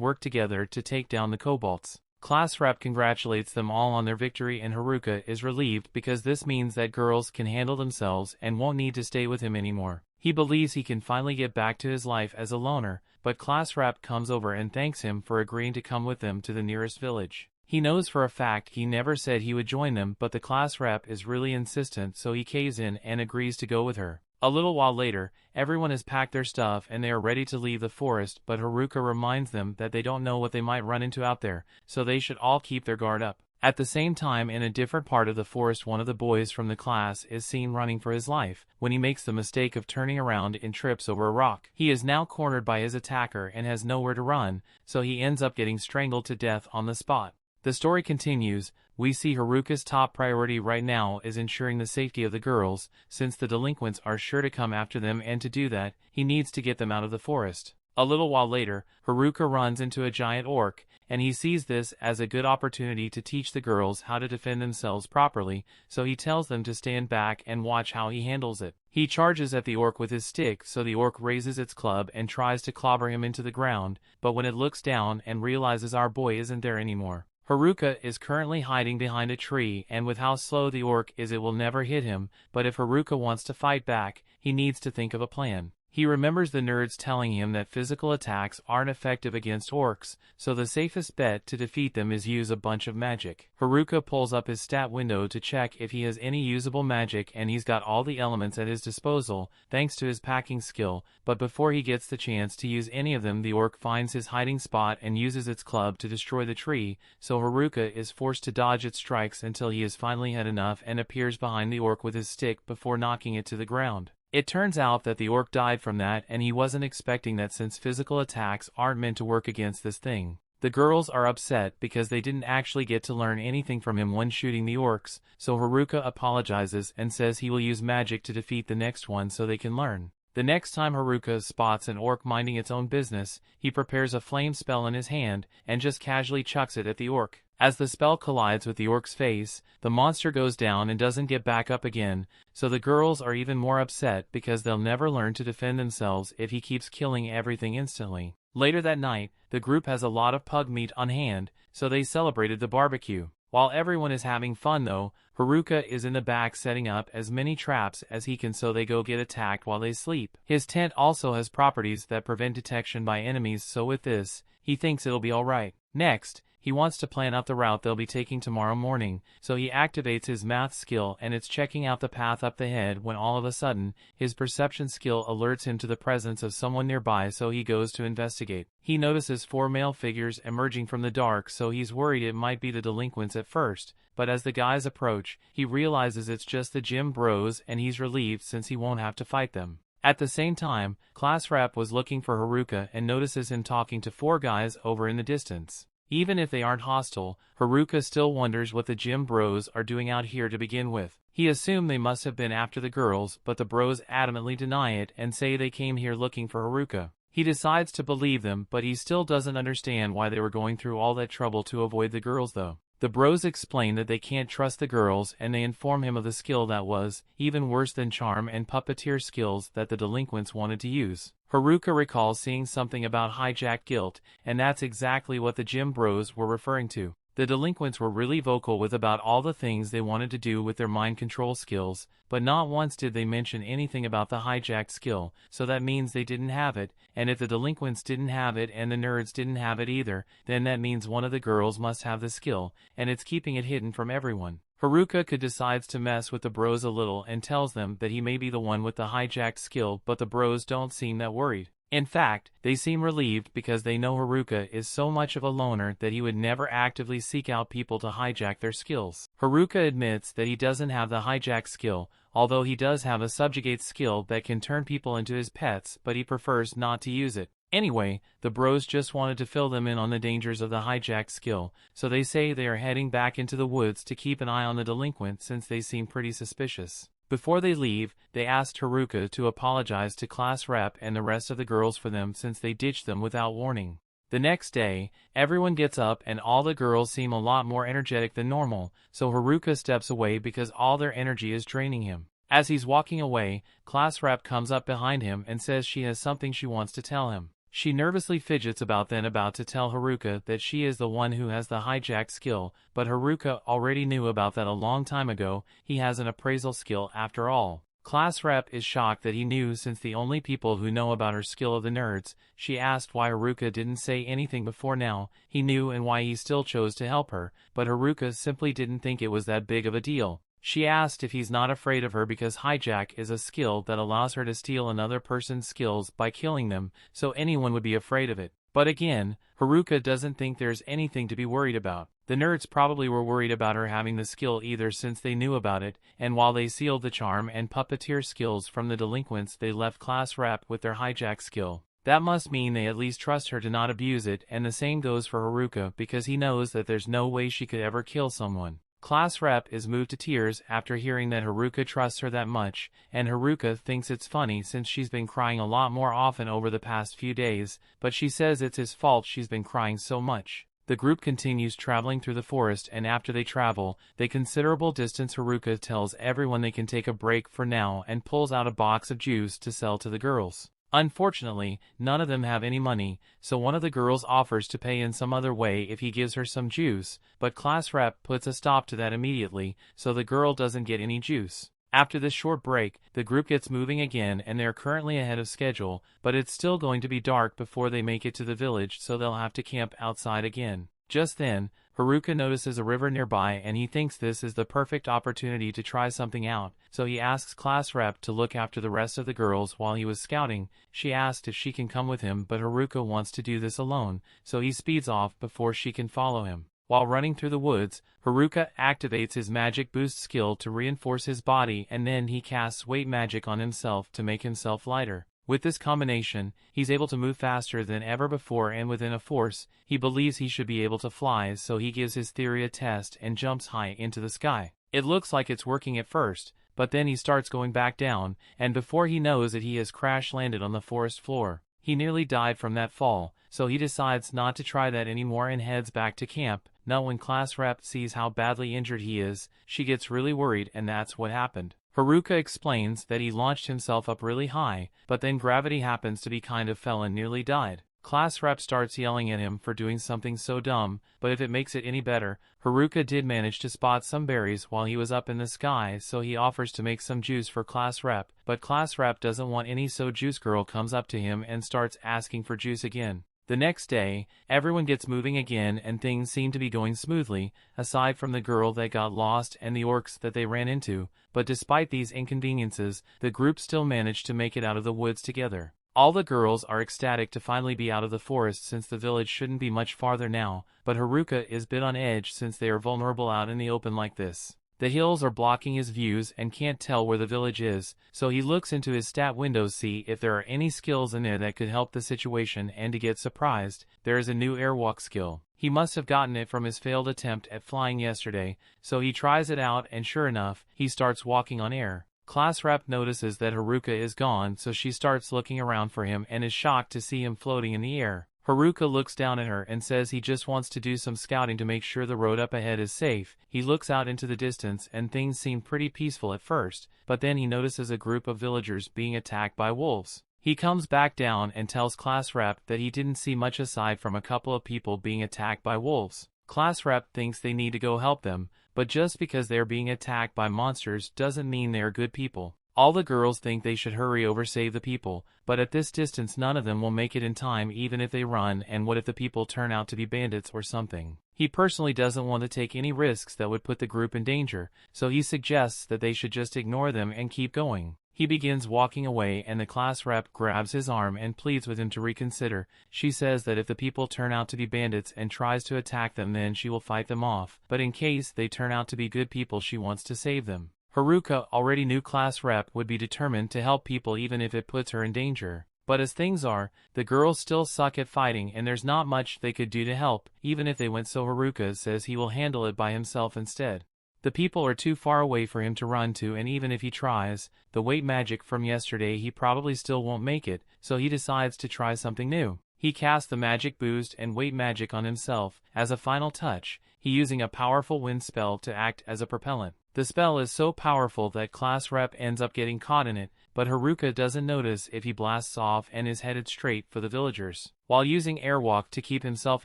work together to take down the kobolds. Class rep congratulates them all on their victory and Haruka is relieved because this means that girls can handle themselves and won't need to stay with him anymore. He believes he can finally get back to his life as a loner, but class rep comes over and thanks him for agreeing to come with them to the nearest village. He knows for a fact he never said he would join them, but the class rep is really insistent, so he caves in and agrees to go with her. A little while later, everyone has packed their stuff and they are ready to leave the forest, but Haruka reminds them that they don't know what they might run into out there, so they should all keep their guard up. At the same time, in a different part of the forest, one of the boys from the class is seen running for his life, when he makes the mistake of turning around and trips over a rock. He is now cornered by his attacker and has nowhere to run, so he ends up getting strangled to death on the spot. The story continues. We see Haruka's top priority right now is ensuring the safety of the girls, since the delinquents are sure to come after them, and to do that, he needs to get them out of the forest. A little while later, Haruka runs into a giant orc, and he sees this as a good opportunity to teach the girls how to defend themselves properly, so he tells them to stand back and watch how he handles it. He charges at the orc with his stick, so the orc raises its club and tries to clobber him into the ground, but when it looks down and realizes our boy isn't there anymore. Haruka is currently hiding behind a tree, and with how slow the orc is, it will never hit him, but if Haruka wants to fight back, he needs to think of a plan. He remembers the nerds telling him that physical attacks aren't effective against orcs, so the safest bet to defeat them is use a bunch of magic. Haruka pulls up his stat window to check if he has any usable magic, and he's got all the elements at his disposal, thanks to his packing skill, but before he gets the chance to use any of them, the orc finds his hiding spot and uses its club to destroy the tree, so Haruka is forced to dodge its strikes until he has finally had enough and appears behind the orc with his stick before knocking it to the ground. It turns out that the orc died from that, and he wasn't expecting that since physical attacks aren't meant to work against this thing. The girls are upset because they didn't actually get to learn anything from him when shooting the orcs, so Haruka apologizes and says he will use magic to defeat the next one so they can learn. The next time Haruka spots an orc minding its own business, he prepares a flame spell in his hand and just casually chucks it at the orc. As the spell collides with the orc's face, the monster goes down and doesn't get back up again, so the girls are even more upset because they'll never learn to defend themselves if he keeps killing everything instantly. Later that night, the group has a lot of pug meat on hand, so they celebrated the barbecue. While everyone is having fun though, Haruka is in the back setting up as many traps as he can so they go get attacked while they sleep. His tent also has properties that prevent detection by enemies, so with this, he thinks it'll be alright. Next, he wants to plan out the route they'll be taking tomorrow morning, so he activates his math skill and it's checking out the path up the head when all of a sudden, his perception skill alerts him to the presence of someone nearby, so he goes to investigate. He notices 4 male figures emerging from the dark, so he's worried it might be the delinquents at first, but as the guys approach, he realizes it's just the gym bros and he's relieved since he won't have to fight them. At the same time, class rep was looking for Haruka and notices him talking to 4 guys over in the distance. Even if they aren't hostile, Haruka still wonders what the gym bros are doing out here to begin with. He assumed they must have been after the girls, but the bros adamantly deny it and say they came here looking for Haruka. He decides to believe them, but he still doesn't understand why they were going through all that trouble to avoid the girls though. The bros explain that they can't trust the girls, and they inform him of the skill that was even worse than charm and puppeteer skills that the delinquents wanted to use. Haruka recalls seeing something about hijack guilt, and that's exactly what the gym bros were referring to. The delinquents were really vocal with about all the things they wanted to do with their mind control skills, but not once did they mention anything about the hijack skill, so that means they didn't have it, and if the delinquents didn't have it and the nerds didn't have it either, then that means one of the girls must have the skill, and it's keeping it hidden from everyone. Haruka decides to mess with the bros a little and tells them that he may be the one with the hijacked skill, but the bros don't seem that worried. In fact, they seem relieved because they know Haruka is so much of a loner that he would never actively seek out people to hijack their skills. Haruka admits that he doesn't have the hijack skill, although he does have a subjugate skill that can turn people into his pets, but he prefers not to use it. Anyway, the bros just wanted to fill them in on the dangers of the hijack skill, so they say they are heading back into the woods to keep an eye on the delinquent since they seem pretty suspicious. Before they leave, they asked Haruka to apologize to class rep and the rest of the girls for them since they ditched them without warning. The next day, everyone gets up and all the girls seem a lot more energetic than normal, so Haruka steps away because all their energy is draining him. As he's walking away, class rep comes up behind him and says she has something she wants to tell him. She nervously fidgets about to tell Haruka that she is the one who has the hijack skill, but Haruka already knew about that a long time ago. He has an appraisal skill after all. Class rep is shocked that he knew since the only people who know about her skill are the nerds. She asked why Haruka didn't say anything before now. He knew and why he still chose to help her, but Haruka simply didn't think it was that big of a deal. She asked if he's not afraid of her because hijack is a skill that allows her to steal another person's skills by killing them, so anyone would be afraid of it. But again, Haruka doesn't think there's anything to be worried about. The nerds probably were worried about her having the skill either since they knew about it, and while they sealed the charm and puppeteer skills from the delinquents they left class rep with their hijack skill. That must mean they at least trust her to not abuse it, and the same goes for Haruka because he knows that there's no way she could ever kill someone. Class rep is moved to tears after hearing that Haruka trusts her that much, and Haruka thinks it's funny since she's been crying a lot more often over the past few days, but she says it's his fault she's been crying so much. The group continues traveling through the forest, and after they travel the considerable distance, Haruka tells everyone they can take a break for now and pulls out a box of juice to sell to the girls. Unfortunately, none of them have any money, so one of the girls offers to pay in some other way if he gives her some juice, but class rep puts a stop to that immediately, so the girl doesn't get any juice. After this short break, the group gets moving again and they're currently ahead of schedule, but it's still going to be dark before they make it to the village, so they'll have to camp outside again. Just then, Haruka notices a river nearby and he thinks this is the perfect opportunity to try something out, so he asks class rep to look after the rest of the girls while he was scouting. She asked if she can come with him, but Haruka wants to do this alone, so he speeds off before she can follow him. While running through the woods, Haruka activates his magic boost skill to reinforce his body, and then he casts weight magic on himself to make himself lighter. With this combination, he's able to move faster than ever before, and within a force, he believes he should be able to fly, so he gives his theory a test and jumps high into the sky. It looks like it's working at first, but then he starts going back down, and before he knows it he has crash landed on the forest floor. He nearly died from that fall, so he decides not to try that anymore and heads back to camp. Now when class rep sees how badly injured he is, she gets really worried, and that's what happened. Haruka explains that he launched himself up really high, but then gravity happens to be kind of fell and nearly died. Class rep starts yelling at him for doing something so dumb, but if it makes it any better, Haruka did manage to spot some berries while he was up in the sky, so he offers to make some juice for class rep, but class rep doesn't want any, so Juice Girl comes up to him and starts asking for juice again. The next day, everyone gets moving again and things seem to be going smoothly, aside from the girl that got lost and the orcs that they ran into, but despite these inconveniences, the group still managed to make it out of the woods together. All the girls are ecstatic to finally be out of the forest since the village shouldn't be much farther now, but Haruka is a bit on edge since they are vulnerable out in the open like this. The hills are blocking his views and can't tell where the village is, so he looks into his stat windows to see if there are any skills in there that could help the situation, and to get surprised, there is a new airwalk skill. He must have gotten it from his failed attempt at flying yesterday, so he tries it out and sure enough, he starts walking on air. Class rep notices that Haruka is gone, so she starts looking around for him and is shocked to see him floating in the air. Haruka looks down at her and says he just wants to do some scouting to make sure the road up ahead is safe. He looks out into the distance and things seem pretty peaceful at first, but then he notices a group of villagers being attacked by wolves. He comes back down and tells class rep that he didn't see much aside from a couple of people being attacked by wolves. Class rep thinks they need to go help them, but just because they are being attacked by monsters doesn't mean they are good people. All the girls think they should hurry over save the people, but at this distance none of them will make it in time even if they run, and what if the people turn out to be bandits or something? He personally doesn't want to take any risks that would put the group in danger, so he suggests that they should just ignore them and keep going. He begins walking away and the class rep grabs his arm and pleads with him to reconsider. She says that if the people turn out to be bandits and tries to attack them, then she will fight them off, but in case they turn out to be good people, she wants to save them. Haruka already knew class rep would be determined to help people even if it puts her in danger. But as things are, the girls still suck at fighting and there's not much they could do to help, even if they went, so Haruka says he will handle it by himself instead. The people are too far away for him to run to, and even if he tries, the weight magic from yesterday, he probably still won't make it, so he decides to try something new. He casts the magic boost and weight magic on himself. As a final touch, he using a powerful wind spell to act as a propellant. The spell is so powerful that class rep ends up getting caught in it, but Haruka doesn't notice if he blasts off and is headed straight for the villagers. While using airwalk to keep himself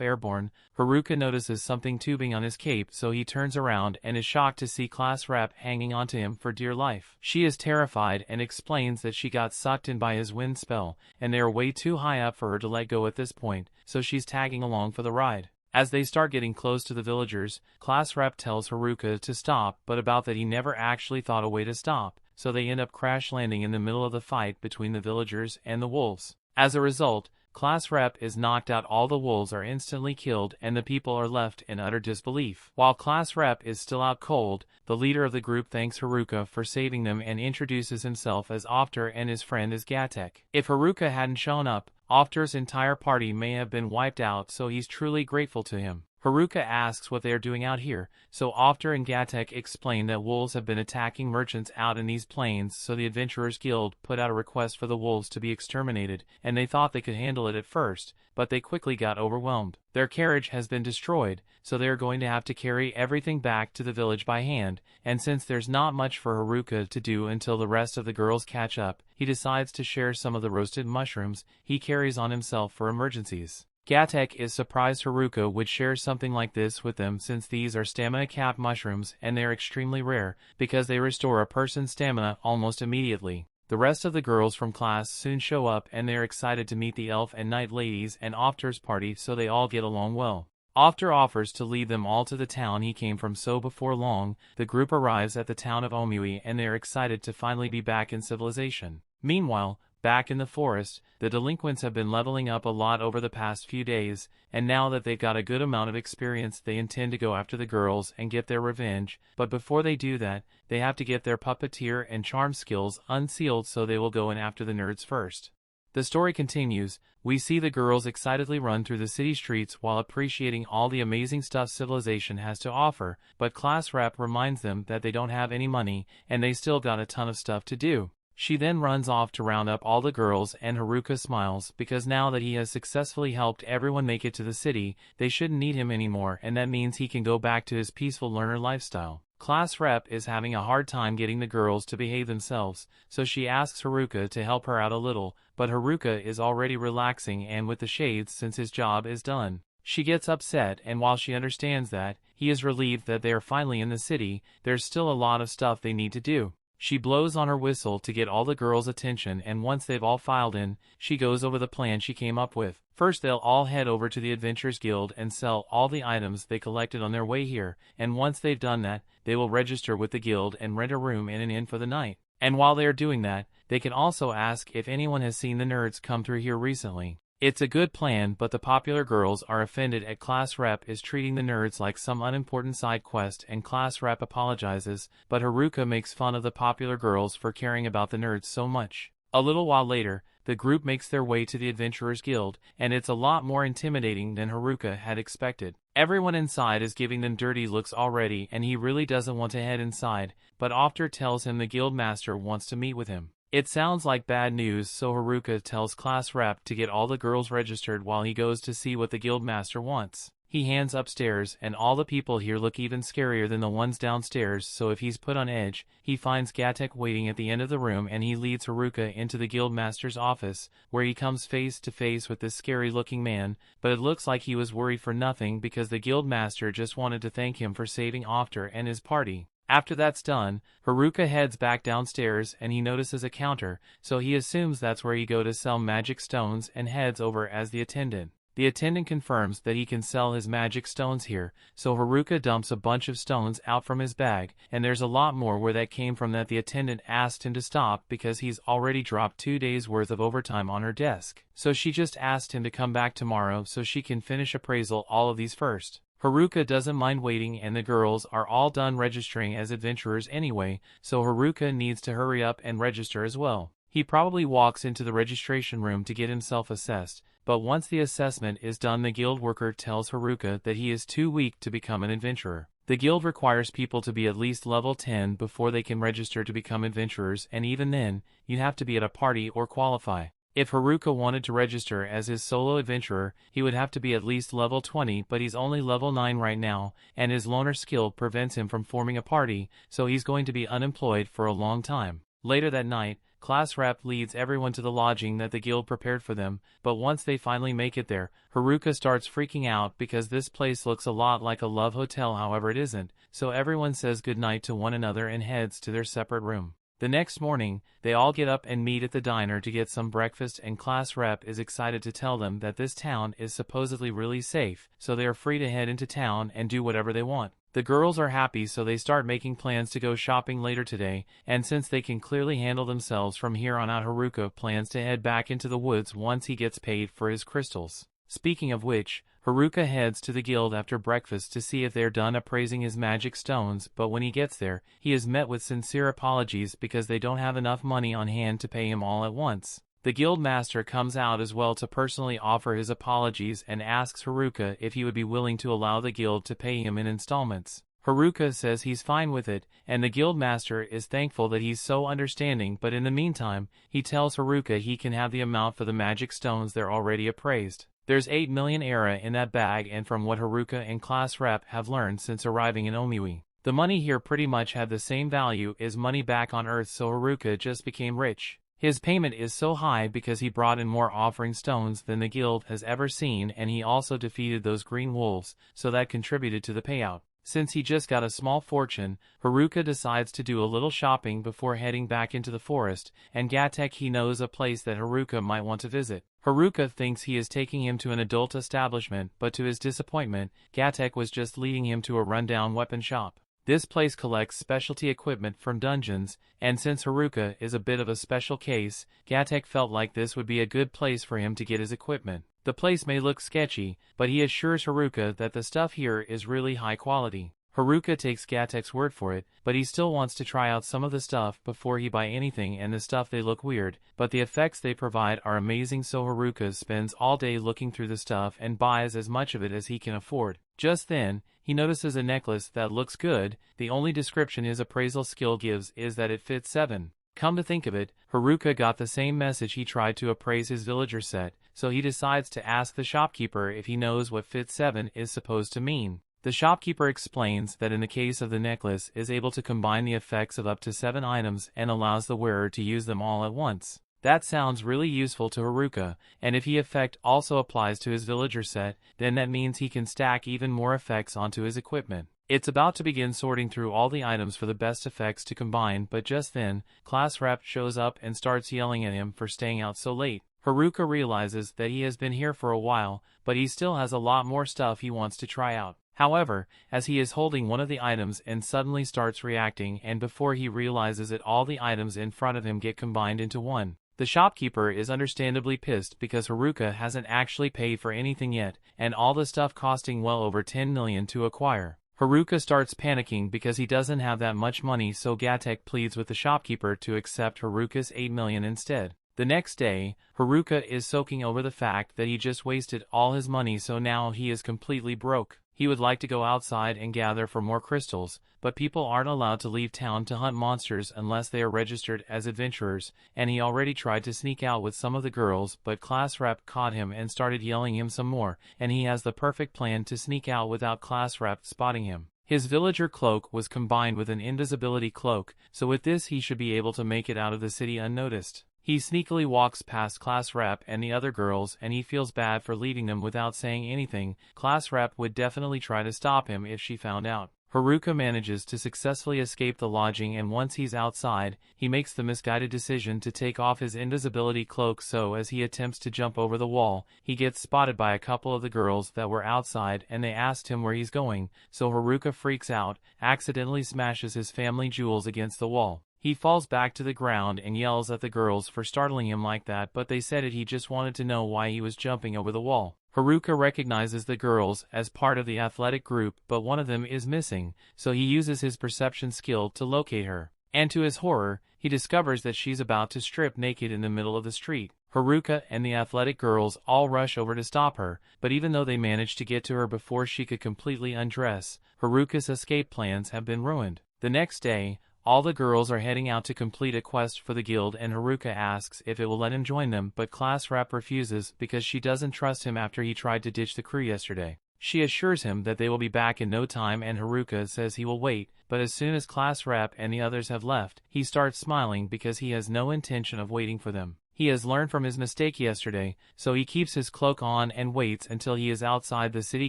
airborne, Haruka notices something tubing on his cape, so he turns around and is shocked to see class rep hanging onto him for dear life. She is terrified and explains that she got sucked in by his wind spell, and they are way too high up for her to let go at this point, so she's tagging along for the ride. As they start getting close to the villagers, class rep tells Haruka to stop, but about that he never actually thought a way to stop, so they end up crash landing in the middle of the fight between the villagers and the wolves. As a result, class rep is knocked out, all the wolves are instantly killed, and the people are left in utter disbelief. While class rep is still out cold, the leader of the group thanks Haruka for saving them and introduces himself as Ofter and his friend as Gatek. If Haruka hadn't shown up, Ofter's entire party may have been wiped out, so he's truly grateful to him. Haruka asks what they are doing out here, so Ofter and Gatek explain that wolves have been attacking merchants out in these plains, so the Adventurers Guild put out a request for the wolves to be exterminated, and they thought they could handle it at first, but they quickly got overwhelmed. Their carriage has been destroyed, so they are going to have to carry everything back to the village by hand, and since there's not much for Haruka to do until the rest of the girls catch up, he decides to share some of the roasted mushrooms he carries on himself for emergencies. Gatek is surprised Haruka would share something like this with them, since these are stamina-capped mushrooms and they are extremely rare, because they restore a person's stamina almost immediately. The rest of the girls from class soon show up and they are excited to meet the elf and knight ladies and Ofter's party, so they all get along well. Ofter offers to lead them all to the town he came from, so before long, the group arrives at the town of Omui and they are excited to finally be back in civilization. Meanwhile, back in the forest, the delinquents have been leveling up a lot over the past few days, and now that they've got a good amount of experience, they intend to go after the girls and get their revenge, but before they do that, they have to get their puppeteer and charm skills unsealed, so they will go in after the nerds first. The story continues. We see the girls excitedly run through the city streets while appreciating all the amazing stuff civilization has to offer, but class rep reminds them that they don't have any money, and they still got a ton of stuff to do. She then runs off to round up all the girls, and Haruka smiles, because now that he has successfully helped everyone make it to the city, they shouldn't need him anymore, and that means he can go back to his peaceful learner lifestyle. Class rep is having a hard time getting the girls to behave themselves, so she asks Haruka to help her out a little, but Haruka is already relaxing and with the shades since his job is done. She gets upset, and while she understands that, he is relieved that they are finally in the city, there's still a lot of stuff they need to do. She blows on her whistle to get all the girls' attention, and once they've all filed in, she goes over the plan she came up with. First, they'll all head over to the Adventurers Guild and sell all the items they collected on their way here, and once they've done that, they will register with the guild and rent a room in an inn for the night. And while they are doing that, they can also ask if anyone has seen the nerds come through here recently. It's a good plan, but the popular girls are offended at class rep is treating the nerds like some unimportant side quest, and class rep apologizes, but Haruka makes fun of the popular girls for caring about the nerds so much. A little while later, the group makes their way to the Adventurers Guild, and it's a lot more intimidating than Haruka had expected. Everyone inside is giving them dirty looks already, and he really doesn't want to head inside, but Ofter tells him the guild master wants to meet with him. It sounds like bad news, so Haruka tells class rep to get all the girls registered while he goes to see what the guild master wants. He hands upstairs, and all the people here look even scarier than the ones downstairs, so if he's put on edge, he finds Gatek waiting at the end of the room, and he leads Haruka into the guild master's office, where he comes face to face with this scary-looking man, but it looks like he was worried for nothing because the guild master just wanted to thank him for saving Ofter and his party. After that's done, Haruka heads back downstairs and he notices a counter, so he assumes that's where you go to sell magic stones and heads over as the attendant. The attendant confirms that he can sell his magic stones here, so Haruka dumps a bunch of stones out from his bag, and there's a lot more where that came from that the attendant asked him to stop because he's already dropped 2 days worth of overtime on her desk. So she just asked him to come back tomorrow so she can finish appraisal all of these first. Haruka doesn't mind waiting, and the girls are all done registering as adventurers anyway, so Haruka needs to hurry up and register as well. He probably walks into the registration room to get himself assessed, but once the assessment is done, the guild worker tells Haruka that he is too weak to become an adventurer. The guild requires people to be at least level 10 before they can register to become adventurers, and even then, you have to be at a party or qualify. If Haruka wanted to register as his solo adventurer, he would have to be at least level 20, but he's only level 9 right now, and his loner skill prevents him from forming a party, so he's going to be unemployed for a long time. Later that night, class rep leads everyone to the lodging that the guild prepared for them, but once they finally make it there, Haruka starts freaking out because this place looks a lot like a love hotel. However, it isn't, so everyone says goodnight to one another and heads to their separate room. The next morning, they all get up and meet at the diner to get some breakfast, and class rep is excited to tell them that this town is supposedly really safe, so they are free to head into town and do whatever they want. The girls are happy, so they start making plans to go shopping later today, and since they can clearly handle themselves from here on out, Haruka plans to head back into the woods once he gets paid for his crystals. Speaking of which, Haruka heads to the guild after breakfast to see if they're done appraising his magic stones, but when he gets there, he is met with sincere apologies because they don't have enough money on hand to pay him all at once. The guild master comes out as well to personally offer his apologies and asks Haruka if he would be willing to allow the guild to pay him in installments. Haruka says he's fine with it, and the guild master is thankful that he's so understanding, but in the meantime, he tells Haruka he can have the amount for the magic stones they're already appraised. There's 8 million era in that bag, and from what Haruka and class rep have learned since arriving in Omiwi, the money here pretty much had the same value as money back on Earth, so Haruka just became rich. His payment is so high because he brought in more offering stones than the guild has ever seen, and he also defeated those green wolves, so that contributed to the payout. Since he just got a small fortune, Haruka decides to do a little shopping before heading back into the forest, and Gatek he knows a place that Haruka might want to visit. Haruka thinks he is taking him to an adult establishment, but to his disappointment, Gatek was just leading him to a rundown weapon shop. This place collects specialty equipment from dungeons, and since Haruka is a bit of a special case, Gatek felt like this would be a good place for him to get his equipment. The place may look sketchy, but he assures Haruka that the stuff here is really high quality. Haruka takes Gatek's word for it, but he still wants to try out some of the stuff before he buy anything, and the stuff they look weird, but the effects they provide are amazing, so Haruka spends all day looking through the stuff and buys as much of it as he can afford. Just then, he notices a necklace that looks good. The only description his appraisal skill gives is that it fits 7. Come to think of it, Haruka got the same message he tried to appraise his villager set, so he decides to ask the shopkeeper if he knows what fit 7 is supposed to mean. The shopkeeper explains that in the case of the necklace is able to combine the effects of up to 7 items and allows the wearer to use them all at once. That sounds really useful to Haruka, and if the effect also applies to his villager set, then that means he can stack even more effects onto his equipment. It's about to begin sorting through all the items for the best effects to combine, but just then, class rep shows up and starts yelling at him for staying out so late. Haruka realizes that he has been here for a while, but he still has a lot more stuff he wants to try out. However, as he is holding one of the items and suddenly starts reacting, and before he realizes it, all the items in front of him get combined into one. The shopkeeper is understandably pissed because Haruka hasn't actually paid for anything yet, and all the stuff costing well over 10 million to acquire. Haruka starts panicking because he doesn't have that much money, so Gatek pleads with the shopkeeper to accept Haruka's 8 million instead. The next day, Haruka is soaking over the fact that he just wasted all his money, so now he is completely broke. He would like to go outside and gather for more crystals, but people aren't allowed to leave town to hunt monsters unless they are registered as adventurers, and he already tried to sneak out with some of the girls, but class rep caught him and started yelling him some more, and he has the perfect plan to sneak out without class rep spotting him. His villager cloak was combined with an invisibility cloak, so with this he should be able to make it out of the city unnoticed. He sneakily walks past class rep and the other girls, and he feels bad for leaving them without saying anything. Class rep would definitely try to stop him if she found out. Haruka manages to successfully escape the lodging, and once he's outside, he makes the misguided decision to take off his invisibility cloak, so as he attempts to jump over the wall, he gets spotted by a couple of the girls that were outside and they asked him where he's going, so Haruka freaks out, accidentally smashes his family jewels against the wall. He falls back to the ground and yells at the girls for startling him like that, but they said he just wanted to know why he was jumping over the wall. Haruka recognizes the girls as part of the athletic group, but one of them is missing, so he uses his perception skill to locate her. And to his horror, he discovers that she's about to strip naked in the middle of the street. Haruka and the athletic girls all rush over to stop her, but even though they manage to get to her before she could completely undress, Haruka's escape plans have been ruined. The next day, all the girls are heading out to complete a quest for the guild, and Haruka asks if it will let him join them, but class rep refuses because she doesn't trust him after he tried to ditch the crew yesterday. She assures him that they will be back in no time, and Haruka says he will wait, but as soon as class rep and the others have left, he starts smiling because he has no intention of waiting for them. He has learned from his mistake yesterday, so he keeps his cloak on and waits until he is outside the city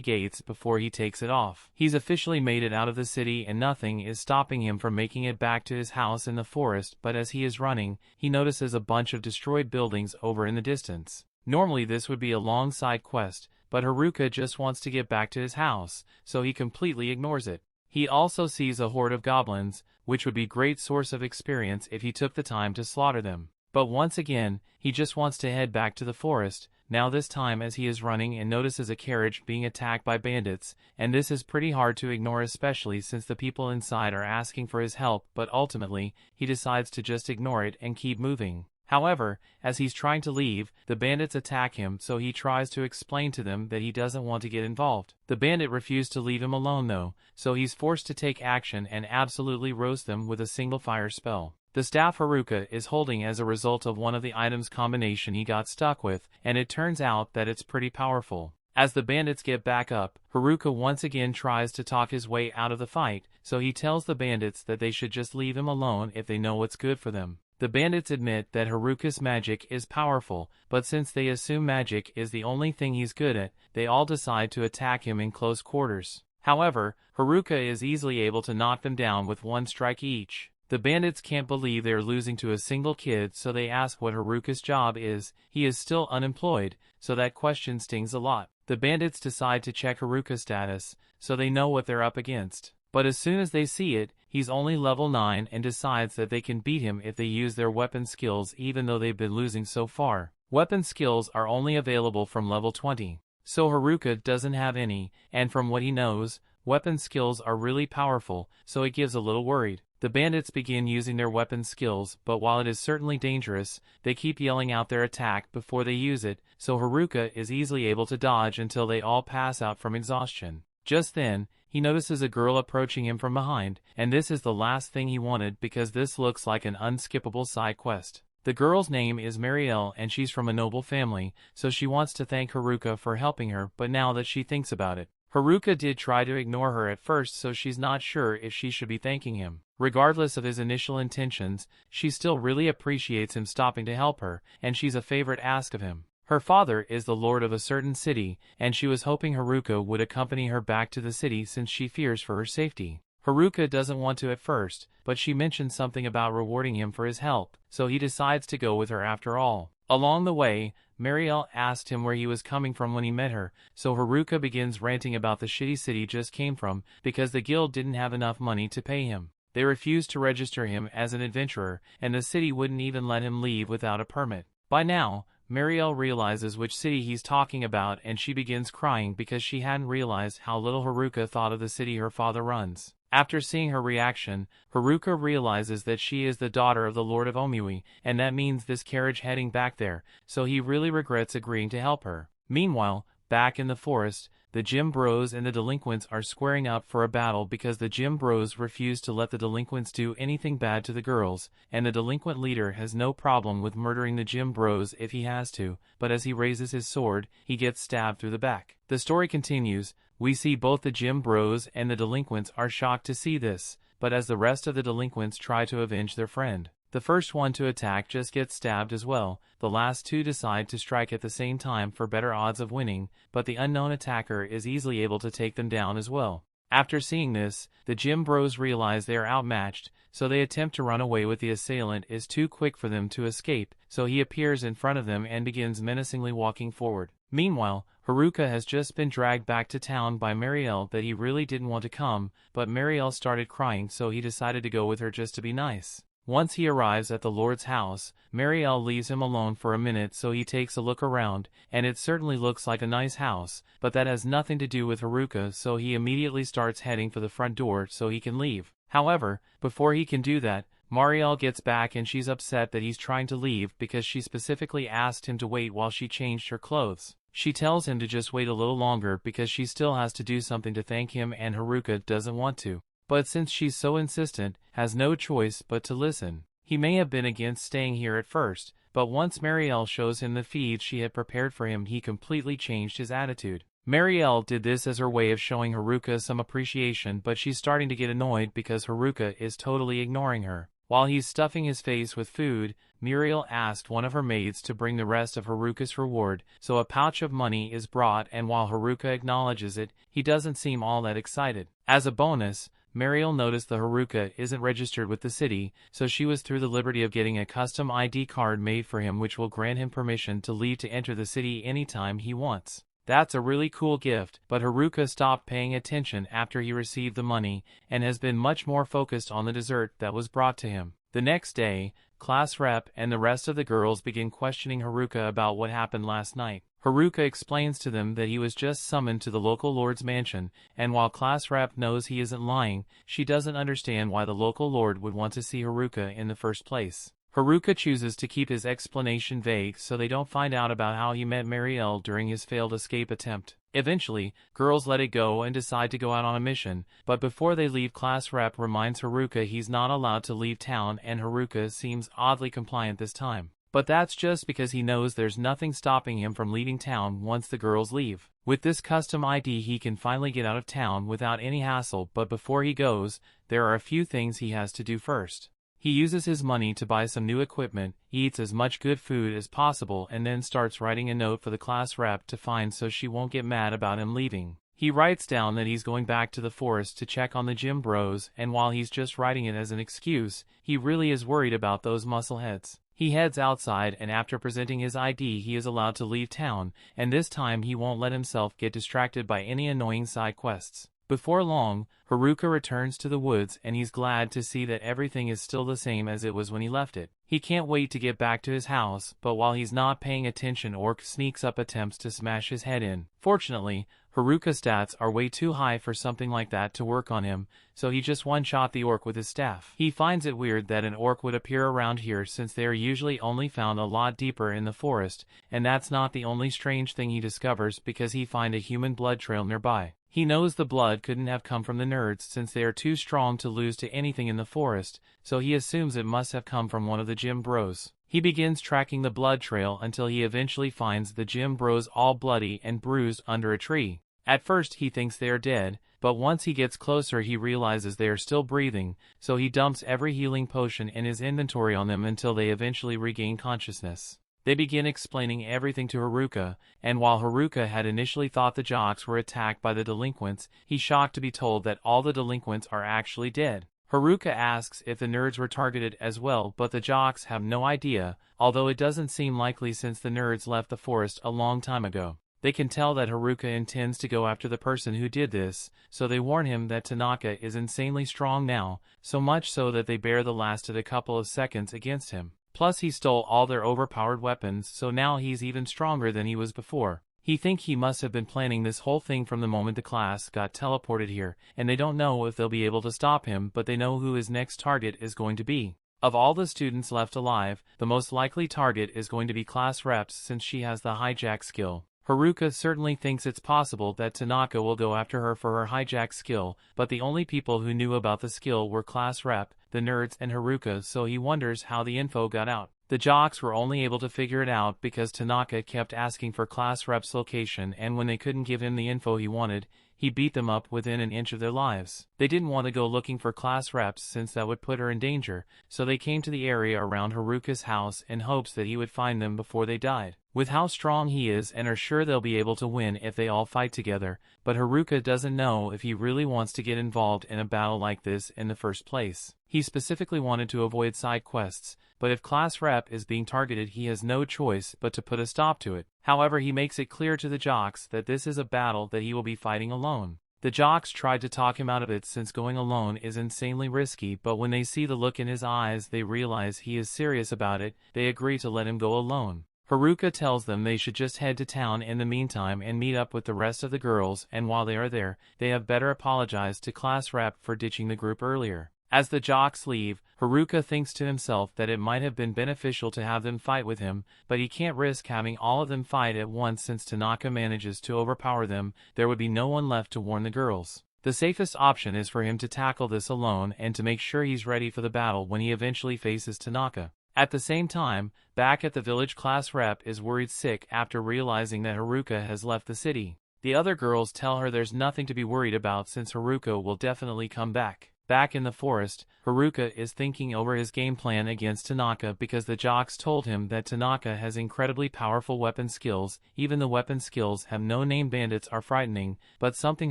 gates before he takes it off. He's officially made it out of the city and nothing is stopping him from making it back to his house in the forest, but as he is running, he notices a bunch of destroyed buildings over in the distance. Normally this would be a long side quest, but Haruka just wants to get back to his house, so he completely ignores it. He also sees a horde of goblins, which would be a great source of experience if he took the time to slaughter them. But once again, he just wants to head back to the forest, now this time as he is running and notices a carriage being attacked by bandits, and this is pretty hard to ignore, especially since the people inside are asking for his help, but ultimately, he decides to just ignore it and keep moving. However, as he's trying to leave, the bandits attack him, so he tries to explain to them that he doesn't want to get involved. The bandit refused to leave him alone though, so he's forced to take action and absolutely roast them with a single fire spell. The staff Haruka is holding as a result of one of the items combination he got stuck with, and it turns out that it's pretty powerful. As the bandits get back up, Haruka once again tries to talk his way out of the fight, so he tells the bandits that they should just leave him alone if they know what's good for them. The bandits admit that Haruka's magic is powerful, but since they assume magic is the only thing he's good at, they all decide to attack him in close quarters. However, Haruka is easily able to knock them down with one strike each. The bandits can't believe they are losing to a single kid, so they ask what Haruka's job is. He is still unemployed, so that question stings a lot. The bandits decide to check Haruka's status, so they know what they're up against. But as soon as they see it, he's only level 9 and decides that they can beat him if they use their weapon skills, even though they've been losing so far. Weapon skills are only available from level 20. So Haruka doesn't have any, and from what he knows, weapon skills are really powerful, so he gets a little worried. The bandits begin using their weapon skills, but while it is certainly dangerous, they keep yelling out their attack before they use it, so Haruka is easily able to dodge until they all pass out from exhaustion. Just then, he notices a girl approaching him from behind, and this is the last thing he wanted because this looks like an unskippable side quest. The girl's name is Marielle and she's from a noble family, so she wants to thank Haruka for helping her, but now that she thinks about it, Haruka did try to ignore her at first, so she's not sure if she should be thanking him. Regardless of his initial intentions, she still really appreciates him stopping to help her, and she's a favorite ask of him. Her father is the lord of a certain city, and she was hoping Haruka would accompany her back to the city since she fears for her safety. Haruka doesn't want to at first, but she mentions something about rewarding him for his help, so he decides to go with her after all. Along the way, Marielle asked him where he was coming from when he met her, so Haruka begins ranting about the shitty city he just came from because the guild didn't have enough money to pay him. They refused to register him as an adventurer, and the city wouldn't even let him leave without a permit. By now, Marielle realizes which city he's talking about, and she begins crying because she hadn't realized how little Haruka thought of the city her father runs. After seeing her reaction, Haruka realizes that she is the daughter of the Lord of Omui, and that means this carriage heading back there, so he really regrets agreeing to help her. Meanwhile, back in the forest, the gym bros and the delinquents are squaring up for a battle because the gym bros refuse to let the delinquents do anything bad to the girls, and the delinquent leader has no problem with murdering the gym bros if he has to, but as he raises his sword, he gets stabbed through the back. The story continues. We see both the gym bros and the delinquents are shocked to see this, but as the rest of the delinquents try to avenge their friend, the first one to attack just gets stabbed as well. The last two decide to strike at the same time for better odds of winning, but the unknown attacker is easily able to take them down as well. After seeing this, the gym bros realize they are outmatched, so they attempt to run away, with the assailant is too quick for them to escape, so he appears in front of them and begins menacingly walking forward. Meanwhile, Haruka has just been dragged back to town by Marielle that he really didn't want to come, but Marielle started crying, so he decided to go with her just to be nice. Once he arrives at the Lord's house, Marielle leaves him alone for a minute, so he takes a look around, and it certainly looks like a nice house, but that has nothing to do with Haruka, so he immediately starts heading for the front door so he can leave. However, before he can do that, Marielle gets back and she's upset that he's trying to leave because she specifically asked him to wait while she changed her clothes. She tells him to just wait a little longer because she still has to do something to thank him, and Haruka doesn't want to. But since she's so insistent, has no choice but to listen. He may have been against staying here at first, but once Marielle shows him the feed she had prepared for him, he completely changed his attitude. Marielle did this as her way of showing Haruka some appreciation, but she's starting to get annoyed because Haruka is totally ignoring her. While he's stuffing his face with food, Muriel asked one of her maids to bring the rest of Haruka's reward, so a pouch of money is brought, and while Haruka acknowledges it, he doesn't seem all that excited. As a bonus, Mariel noticed the Haruka isn't registered with the city, so she was through the liberty of getting a custom ID card made for him which will grant him permission to leave to enter the city anytime he wants. That's a really cool gift, but Haruka stopped paying attention after he received the money, and has been much more focused on the dessert that was brought to him. The next day, class rep and the rest of the girls begin questioning Haruka about what happened last night. Haruka explains to them that he was just summoned to the local lord's mansion, and while class rep knows he isn't lying, she doesn't understand why the local lord would want to see Haruka in the first place. Haruka chooses to keep his explanation vague so they don't find out about how he met Marielle during his failed escape attempt. Eventually, girls let it go and decide to go out on a mission, but before they leave, class rep reminds Haruka he's not allowed to leave town, and Haruka seems oddly compliant this time. But that's just because he knows there's nothing stopping him from leaving town once the girls leave. With this custom ID he can finally get out of town without any hassle, but before he goes, there are a few things he has to do first. He uses his money to buy some new equipment, eats as much good food as possible, and then starts writing a note for the class rep to find so she won't get mad about him leaving. He writes down that he's going back to the forest to check on the gym bros, and while he's just writing it as an excuse, he really is worried about those muscleheads. He heads outside, and after presenting his ID he is allowed to leave town, and this time he won't let himself get distracted by any annoying side quests. Before long, Haruka returns to the woods, and he's glad to see that everything is still the same as it was when he left it. He can't wait to get back to his house, but while he's not paying attention, Orc sneaks up, attempts to smash his head in. Fortunately, Haruka's stats are way too high for something like that to work on him, so he just one-shot the orc with his staff. He finds it weird that an orc would appear around here since they are usually only found a lot deeper in the forest, and that's not the only strange thing he discovers because he finds a human blood trail nearby. He knows the blood couldn't have come from the nerds since they are too strong to lose to anything in the forest, so he assumes it must have come from one of the gym bros. He begins tracking the blood trail until he eventually finds the gym bros all bloody and bruised under a tree. At first he thinks they are dead, but once he gets closer he realizes they are still breathing, so he dumps every healing potion in his inventory on them until they eventually regain consciousness. They begin explaining everything to Haruka, and while Haruka had initially thought the jocks were attacked by the delinquents, he's shocked to be told that all the delinquents are actually dead. Haruka asks if the nerds were targeted as well, but the jocks have no idea, although it doesn't seem likely since the nerds left the forest a long time ago. They can tell that Haruka intends to go after the person who did this, so they warn him that Tanaka is insanely strong now, so much so that they barely lasted a couple of seconds against him. Plus he stole all their overpowered weapons, so now he's even stronger than he was before. He thinks he must have been planning this whole thing from the moment the class got teleported here, and they don't know if they'll be able to stop him, but they know who his next target is going to be. Of all the students left alive, the most likely target is going to be class reps since she has the hijack skill. Haruka certainly thinks it's possible that Tanaka will go after her for her hijack skill, but the only people who knew about the skill were class rep, the nerds, and Haruka, so he wonders how the info got out. The jocks were only able to figure it out because Tanaka kept asking for class rep's location, and when they couldn't give him the info he wanted, he beat them up within an inch of their lives. They didn't want to go looking for class reps since that would put her in danger, so they came to the area around Haruka's house in hopes that he would find them before they died. with how strong he is and are sure they'll be able to win if they all fight together, but Haruka doesn't know if he really wants to get involved in a battle like this in the first place. He specifically wanted to avoid side quests, but if class rep is being targeted he has no choice but to put a stop to it. However, he makes it clear to the jocks that this is a battle that he will be fighting alone. The jocks tried to talk him out of it since going alone is insanely risky, but when they see the look in his eyes they realize he is serious about it. They agree to let him go alone. Haruka tells them they should just head to town in the meantime and meet up with the rest of the girls, and while they are there, they have better apologize to class rep for ditching the group earlier. As the jocks leave, Haruka thinks to himself that it might have been beneficial to have them fight with him, but he can't risk having all of them fight at once since Tanaka manages to overpower them. There would be no one left to warn the girls. The safest option is for him to tackle this alone and to make sure he's ready for the battle when he eventually faces Tanaka. At the same time, back at the village, class rep is worried sick after realizing that Haruka has left the city. The other girls tell her there's nothing to be worried about since Haruka will definitely come back. Back in the forest, Haruka is thinking over his game plan against Tanaka because the jocks told him that Tanaka has incredibly powerful weapon skills. Even the weapon skills have no name. Bandits are frightening, but something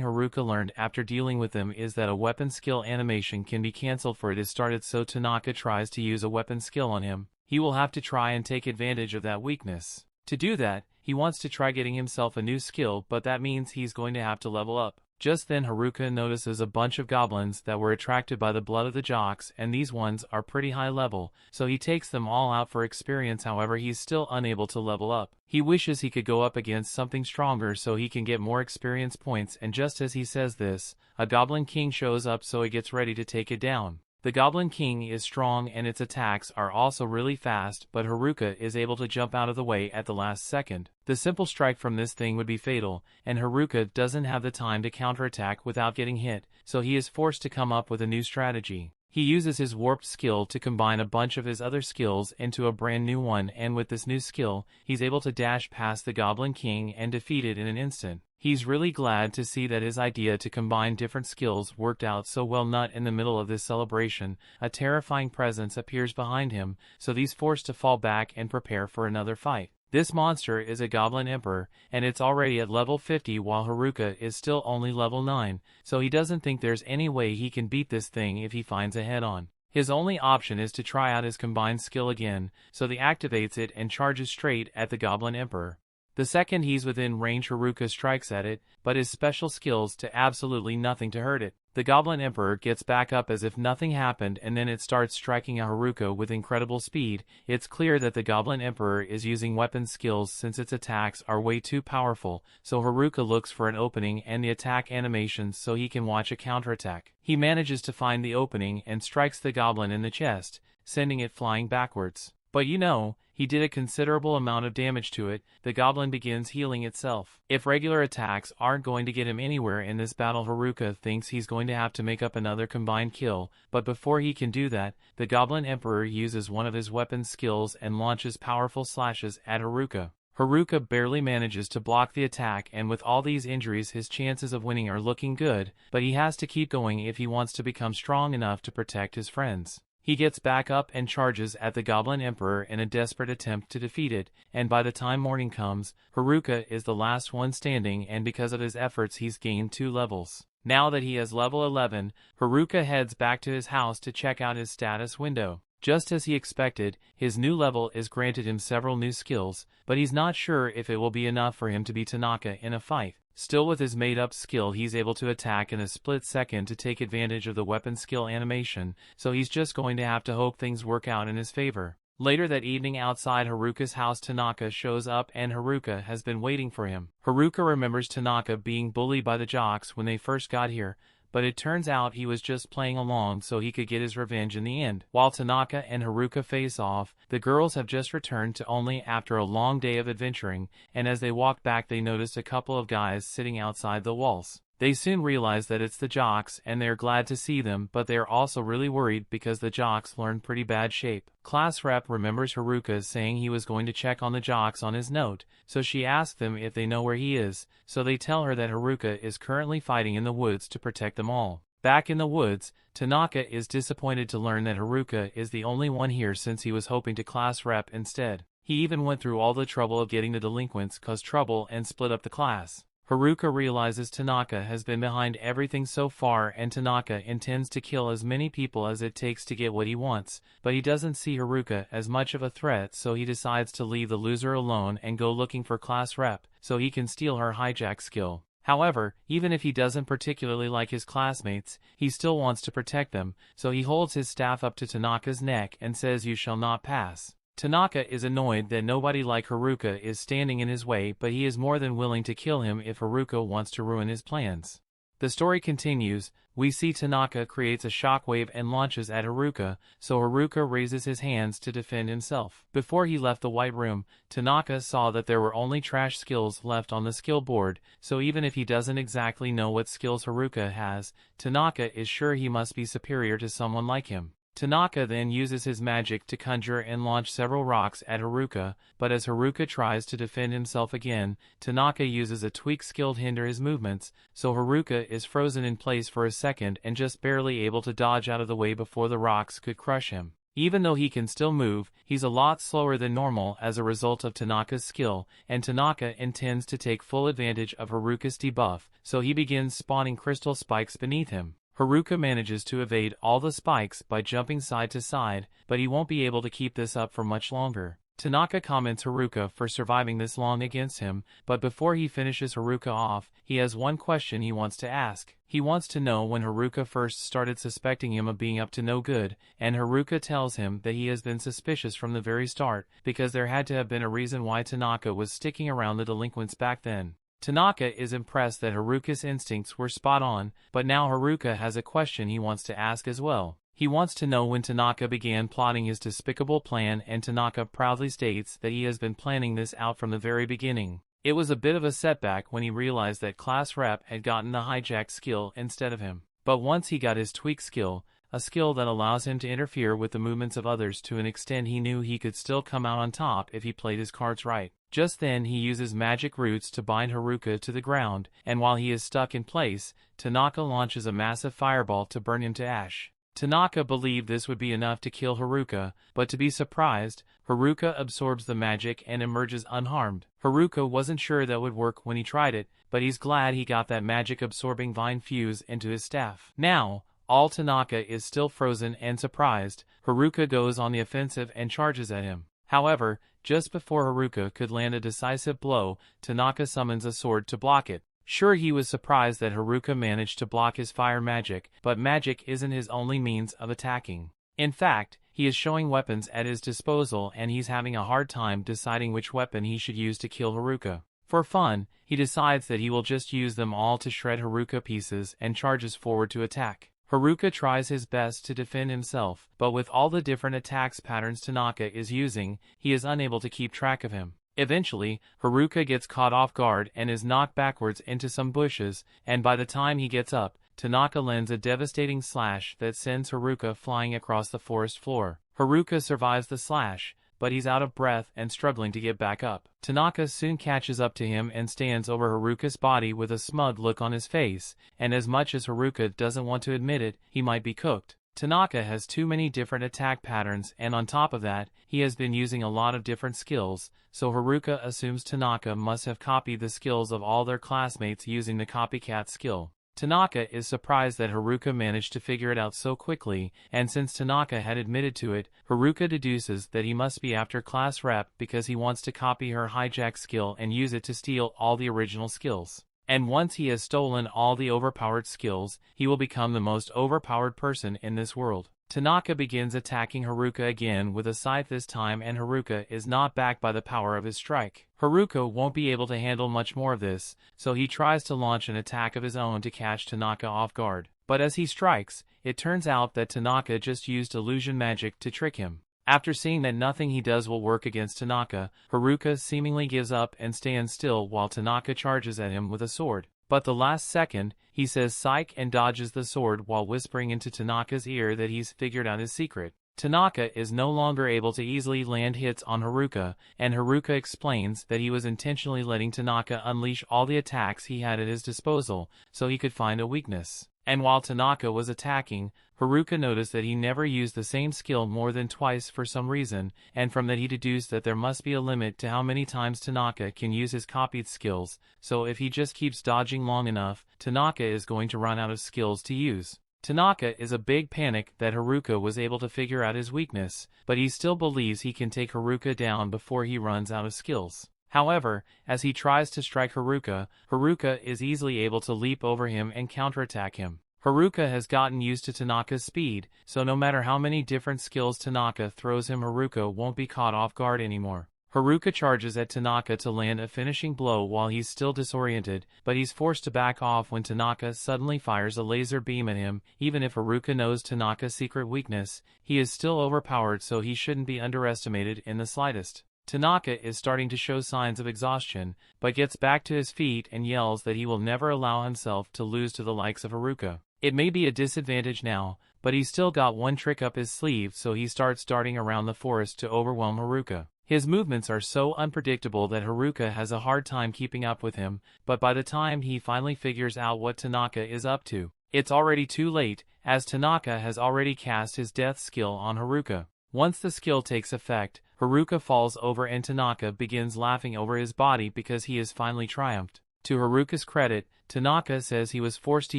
Haruka learned after dealing with them is that a weapon skill animation can be cancelled for it is started, so Tanaka tries to use a weapon skill on him. He will have to try and take advantage of that weakness. To do that, he wants to try getting himself a new skill, but that means he's going to have to level up. Just then Haruka notices a bunch of goblins that were attracted by the blood of the jocks, and these ones are pretty high level, so he takes them all out for experience. However, he's still unable to level up. He wishes he could go up against something stronger so he can get more experience points, and just as he says this, a Goblin King shows up, so he gets ready to take it down. The Goblin King is strong and its attacks are also really fast, but Haruka is able to jump out of the way at the last second. The simple strike from this thing would be fatal, and Haruka doesn't have the time to counterattack without getting hit, so he is forced to come up with a new strategy. He uses his warped skill to combine a bunch of his other skills into a brand new one, and with this new skill, he's able to dash past the Goblin King and defeat it in an instant. He's really glad to see that his idea to combine different skills worked out so well. Not in the middle of this celebration, a terrifying presence appears behind him, so he's forced to fall back and prepare for another fight. This monster is a Goblin Emperor, and it's already at level 50 while Haruka is still only level 9, so he doesn't think there's any way he can beat this thing if he finds a head-on. His only option is to try out his combined skill again, so he activates it and charges straight at the Goblin Emperor. The second he's within range, Haruka strikes at it, but his special skills to absolutely nothing to hurt it. The Goblin Emperor gets back up as if nothing happened, and then it starts striking at Haruka with incredible speed. It's clear that the Goblin Emperor is using weapon skills since its attacks are way too powerful, so Haruka looks for an opening and the attack animations so he can watch a counterattack. He manages to find the opening and strikes the goblin in the chest, sending it flying backwards. But he did a considerable amount of damage to it. The goblin begins healing itself. If regular attacks aren't going to get him anywhere in this battle, Haruka thinks he's going to have to make up another combined kill, but before he can do that, the Goblin Emperor uses one of his weapon skills and launches powerful slashes at Haruka. Haruka barely manages to block the attack, and with all these injuries his chances of winning are looking good, but he has to keep going if he wants to become strong enough to protect his friends. He gets back up and charges at the Goblin Emperor in a desperate attempt to defeat it, and by the time morning comes, Haruka is the last one standing, and because of his efforts he's gained 2 levels. Now that he has level 11, Haruka heads back to his house to check out his status window. Just as he expected, his new level is granted him several new skills, but he's not sure if it will be enough for him to beat Tanaka in a fight. Still, with his made-up skill he's able to attack in a split second to take advantage of the weapon skill animation, so he's just going to have to hope things work out in his favor. Later that evening outside Haruka's house, Tanaka shows up and Haruka has been waiting for him. Haruka remembers Tanaka being bullied by the jocks when they first got here, but it turns out he was just playing along so he could get his revenge in the end. While Tanaka and Haruka face off, the girls have just returned to only after a long day of adventuring, and as they walk back they notice a couple of guys sitting outside the walls. They soon realize that it's the jocks, and they're glad to see them, but they're also really worried because the jocks learned pretty bad shape. Class rep remembers Haruka saying he was going to check on the jocks on his note, so she asks them if they know where he is, so they tell her that Haruka is currently fighting in the woods to protect them all. Back in the woods, Tanaka is disappointed to learn that Haruka is the only one here since he was hoping to class rep instead. He even went through all the trouble of getting the delinquents cause trouble and split up the class. Haruka realizes Tanaka has been behind everything so far and Tanaka intends to kill as many people as it takes to get what he wants, but he doesn't see Haruka as much of a threat, so he decides to leave the loser alone and go looking for class rep, so he can steal her hijack skill. However, even if he doesn't particularly like his classmates, he still wants to protect them, so he holds his staff up to Tanaka's neck and says, "You shall not pass." Tanaka is annoyed that nobody like Haruka is standing in his way, but he is more than willing to kill him if Haruka wants to ruin his plans. The story continues. We see Tanaka creates a shockwave and launches at Haruka, so Haruka raises his hands to defend himself. Before he left the white room, Tanaka saw that there were only trash skills left on the skill board, so even if he doesn't exactly know what skills Haruka has, Tanaka is sure he must be superior to someone like him. Tanaka then uses his magic to conjure and launch several rocks at Haruka, but as Haruka tries to defend himself again, Tanaka uses a tweak skill to hinder his movements, so Haruka is frozen in place for a second and just barely able to dodge out of the way before the rocks could crush him. Even though he can still move, he's a lot slower than normal as a result of Tanaka's skill, and Tanaka intends to take full advantage of Haruka's debuff, so he begins spawning crystal spikes beneath him. Haruka manages to evade all the spikes by jumping side to side, but he won't be able to keep this up for much longer. Tanaka commends Haruka for surviving this long against him, but before he finishes Haruka off, he has one question he wants to ask. He wants to know when Haruka first started suspecting him of being up to no good, and Haruka tells him that he has been suspicious from the very start, because there had to have been a reason why Tanaka was sticking around the delinquents back then. Tanaka is impressed that Haruka's instincts were spot on, but now Haruka has a question he wants to ask as well. He wants to know when Tanaka began plotting his despicable plan, and Tanaka proudly states that he has been planning this out from the very beginning. It was a bit of a setback when he realized that class rep had gotten the hijack skill instead of him. But once he got his tweak skill, a skill that allows him to interfere with the movements of others to an extent, he knew he could still come out on top if he played his cards right. Just then he uses magic roots to bind Haruka to the ground, and while he is stuck in place, Tanaka launches a massive fireball to burn him to ash. Tanaka believed this would be enough to kill Haruka, but to be surprised, Haruka absorbs the magic and emerges unharmed. Haruka wasn't sure that would work when he tried it, but he's glad he got that magic-absorbing vine fuse into his staff. Now, all Tanaka is still frozen and surprised, Haruka goes on the offensive and charges at him. However, just before Haruka could land a decisive blow, Tanaka summons a sword to block it. Sure, he was surprised that Haruka managed to block his fire magic, but magic isn't his only means of attacking. In fact, he is showing weapons at his disposal and he's having a hard time deciding which weapon he should use to kill Haruka. For fun, he decides that he will just use them all to shred Haruka pieces and charges forward to attack. Haruka tries his best to defend himself, but with all the different attacks patterns Tanaka is using, he is unable to keep track of him. Eventually, Haruka gets caught off guard and is knocked backwards into some bushes, and by the time he gets up, Tanaka lands a devastating slash that sends Haruka flying across the forest floor. Haruka survives the slash, but he's out of breath and struggling to get back up. Tanaka soon catches up to him and stands over Haruka's body with a smug look on his face, and as much as Haruka doesn't want to admit it, he might be cooked. Tanaka has too many different attack patterns, and on top of that, he has been using a lot of different skills, so Haruka assumes Tanaka must have copied the skills of all their classmates using the copycat skill. Tanaka is surprised that Haruka managed to figure it out so quickly, and since Tanaka had admitted to it, Haruka deduces that he must be after class rep because he wants to copy her hijack skill and use it to steal all the original skills. And once he has stolen all the overpowered skills, he will become the most overpowered person in this world. Tanaka begins attacking Haruka again with a scythe this time, and Haruka is not backed by the power of his strike. Haruka won't be able to handle much more of this, so he tries to launch an attack of his own to catch Tanaka off guard. But as he strikes, it turns out that Tanaka just used illusion magic to trick him. After seeing that nothing he does will work against Tanaka, Haruka seemingly gives up and stands still while Tanaka charges at him with a sword. But the last second, he says psych and dodges the sword while whispering into Tanaka's ear that he's figured out his secret. Tanaka is no longer able to easily land hits on Haruka, and Haruka explains that he was intentionally letting Tanaka unleash all the attacks he had at his disposal, so he could find a weakness. And while Tanaka was attacking, Haruka noticed that he never used the same skill more than twice for some reason, and from that he deduced that there must be a limit to how many times Tanaka can use his copied skills, so if he just keeps dodging long enough, Tanaka is going to run out of skills to use. Tanaka is a big panic that Haruka was able to figure out his weakness, but he still believes he can take Haruka down before he runs out of skills. However, as he tries to strike Haruka, Haruka is easily able to leap over him and counterattack him. Haruka has gotten used to Tanaka's speed, so no matter how many different skills Tanaka throws him, Haruka won't be caught off guard anymore. Haruka charges at Tanaka to land a finishing blow while he's still disoriented, but he's forced to back off when Tanaka suddenly fires a laser beam at him. Even if Haruka knows Tanaka's secret weakness, he is still overpowered, so he shouldn't be underestimated in the slightest. Tanaka is starting to show signs of exhaustion, but gets back to his feet and yells that he will never allow himself to lose to the likes of Haruka. It may be a disadvantage now, but he's still got one trick up his sleeve, so he starts darting around the forest to overwhelm Haruka. His movements are so unpredictable that Haruka has a hard time keeping up with him, but by the time he finally figures out what Tanaka is up to, it's already too late, as Tanaka has already cast his death skill on Haruka. Once the skill takes effect, Haruka falls over and Tanaka begins laughing over his body because he has finally triumphed. To Haruka's credit, Tanaka says he was forced to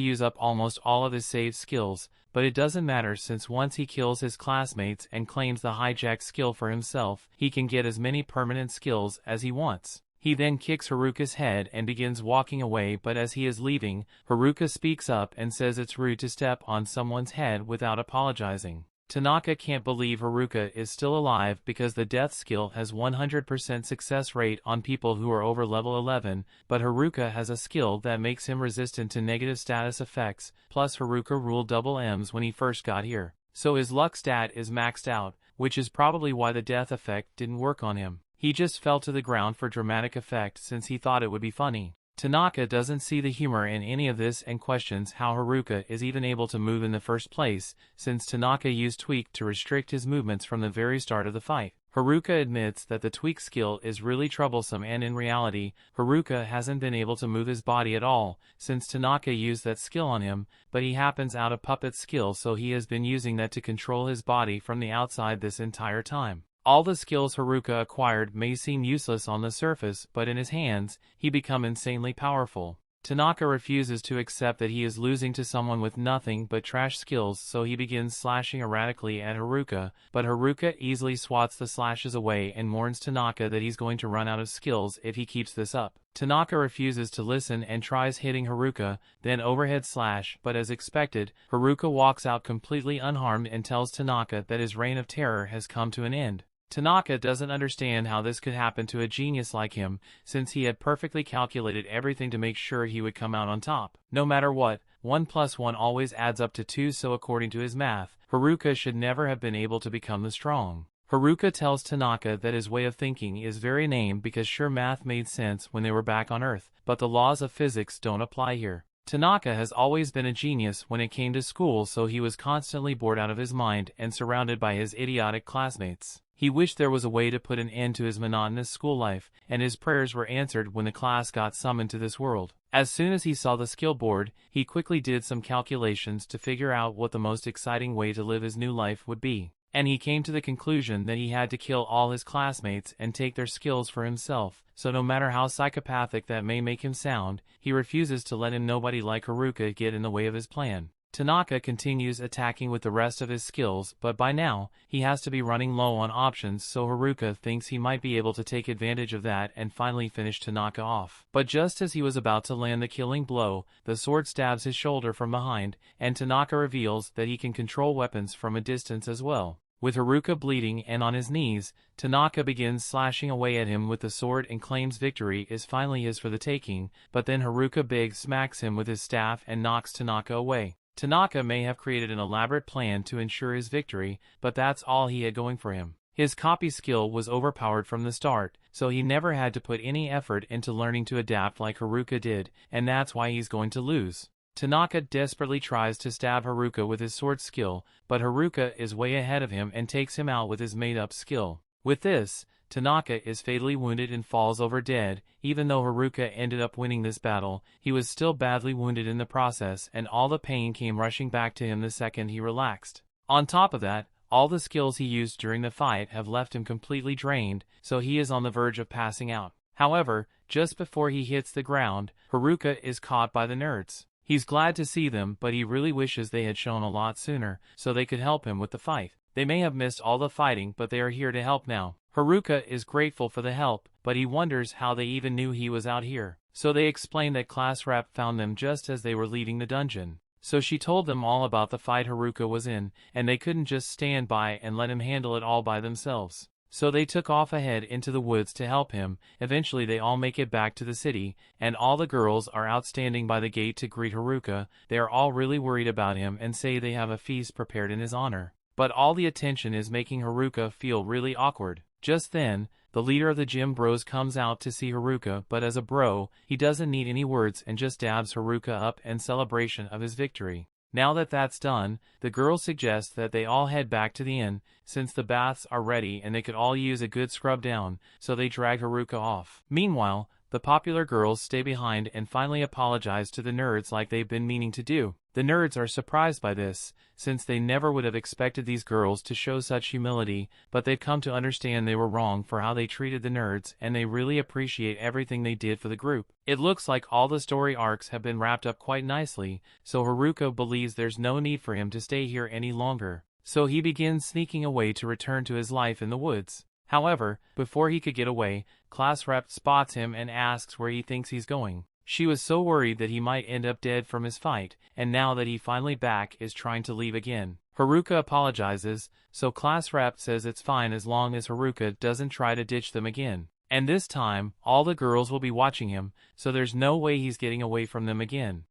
use up almost all of his saved skills, but it doesn't matter since once he kills his classmates and claims the hijack skill for himself, he can get as many permanent skills as he wants. He then kicks Haruka's head and begins walking away, but as he is leaving, Haruka speaks up and says it's rude to step on someone's head without apologizing. Tanaka can't believe Haruka is still alive because the death skill has 100% success rate on people who are over level 11, but Haruka has a skill that makes him resistant to negative status effects, plus Haruka ruled double M's when he first got here, so his luck stat is maxed out, which is probably why the death effect didn't work on him. He just fell to the ground for dramatic effect since he thought it would be funny. Tanaka doesn't see the humor in any of this and questions how Haruka is even able to move in the first place, since Tanaka used Tweak to restrict his movements from the very start of the fight. Haruka admits that the Tweak skill is really troublesome, and in reality, Haruka hasn't been able to move his body at all, since Tanaka used that skill on him, but he happens out of puppet skill, so he has been using that to control his body from the outside this entire time. All the skills Haruka acquired may seem useless on the surface, but in his hands, he become insanely powerful. Tanaka refuses to accept that he is losing to someone with nothing but trash skills, so he begins slashing erratically at Haruka, but Haruka easily swats the slashes away and warns Tanaka that he's going to run out of skills if he keeps this up. Tanaka refuses to listen and tries hitting Haruka, then overhead slash, but as expected, Haruka walks out completely unharmed and tells Tanaka that his reign of terror has come to an end. Tanaka doesn't understand how this could happen to a genius like him, since he had perfectly calculated everything to make sure he would come out on top. No matter what, 1 plus 1 always adds up to 2, so according to his math, Haruka should never have been able to become this strong. Haruka tells Tanaka that his way of thinking is very lame because sure, math made sense when they were back on Earth, but the laws of physics don't apply here. Tanaka has always been a genius when it came to school, so he was constantly bored out of his mind and surrounded by his idiotic classmates. He wished there was a way to put an end to his monotonous school life, and his prayers were answered when the class got summoned to this world. As soon as he saw the skill board, he quickly did some calculations to figure out what the most exciting way to live his new life would be, and he came to the conclusion that he had to kill all his classmates and take their skills for himself, so no matter how psychopathic that may make him sound, he refuses to let nobody like Haruka get in the way of his plan. Tanaka continues attacking with the rest of his skills, but by now, he has to be running low on options, so Haruka thinks he might be able to take advantage of that and finally finish Tanaka off. But just as he was about to land the killing blow, the sword stabs his shoulder from behind, and Tanaka reveals that he can control weapons from a distance as well. With Haruka bleeding and on his knees, Tanaka begins slashing away at him with the sword and claims victory is finally his for the taking, but then Haruka big smacks him with his staff and knocks Tanaka away. Tanaka may have created an elaborate plan to ensure his victory, but that's all he had going for him. His copy skill was overpowered from the start, so he never had to put any effort into learning to adapt like Haruka did, and that's why he's going to lose. Tanaka desperately tries to stab Haruka with his sword skill, but Haruka is way ahead of him and takes him out with his made-up skill. With this, Tanaka is fatally wounded and falls over dead. Even though Haruka ended up winning this battle, he was still badly wounded in the process, and all the pain came rushing back to him the second he relaxed. On top of that, all the skills he used during the fight have left him completely drained, so he is on the verge of passing out. However, just before he hits the ground, Haruka is caught by the nerds. He's glad to see them, but he really wishes they had shown a lot sooner, so they could help him with the fight. They may have missed all the fighting, but they are here to help now. Haruka is grateful for the help, but he wonders how they even knew he was out here. So they explain that class rep found them just as they were leaving the dungeon. So she told them all about the fight Haruka was in, and they couldn't just stand by and let him handle it all by themselves. So they took off ahead into the woods to help him. Eventually they all make it back to the city, and all the girls are out standing by the gate to greet Haruka. They are all really worried about him and say they have a feast prepared in his honor. But all the attention is making Haruka feel really awkward. Just then, the leader of the gym bros comes out to see Haruka, but as a bro, he doesn't need any words and just dabs Haruka up in celebration of his victory. Now that that's done, the girls suggest that they all head back to the inn, since the baths are ready and they could all use a good scrub down, so they drag Haruka off. Meanwhile, the popular girls stay behind and finally apologize to the nerds like they've been meaning to do. The nerds are surprised by this, since they never would have expected these girls to show such humility, but they've come to understand they were wrong for how they treated the nerds, and they really appreciate everything they did for the group. It looks like all the story arcs have been wrapped up quite nicely, so Haruka believes there's no need for him to stay here any longer. So he begins sneaking away to return to his life in the woods. However, before he could get away, class rep spots him and asks where he thinks he's going. She was so worried that he might end up dead from his fight, and now that he finally back is trying to leave again. Haruka apologizes, so class rep says it's fine as long as Haruka doesn't try to ditch them again. And this time, all the girls will be watching him, so there's no way he's getting away from them again.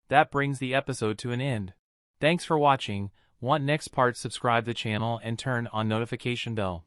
That brings the episode to an end. Thanks for watching. Want next part? Subscribe the channel and turn on notification bell.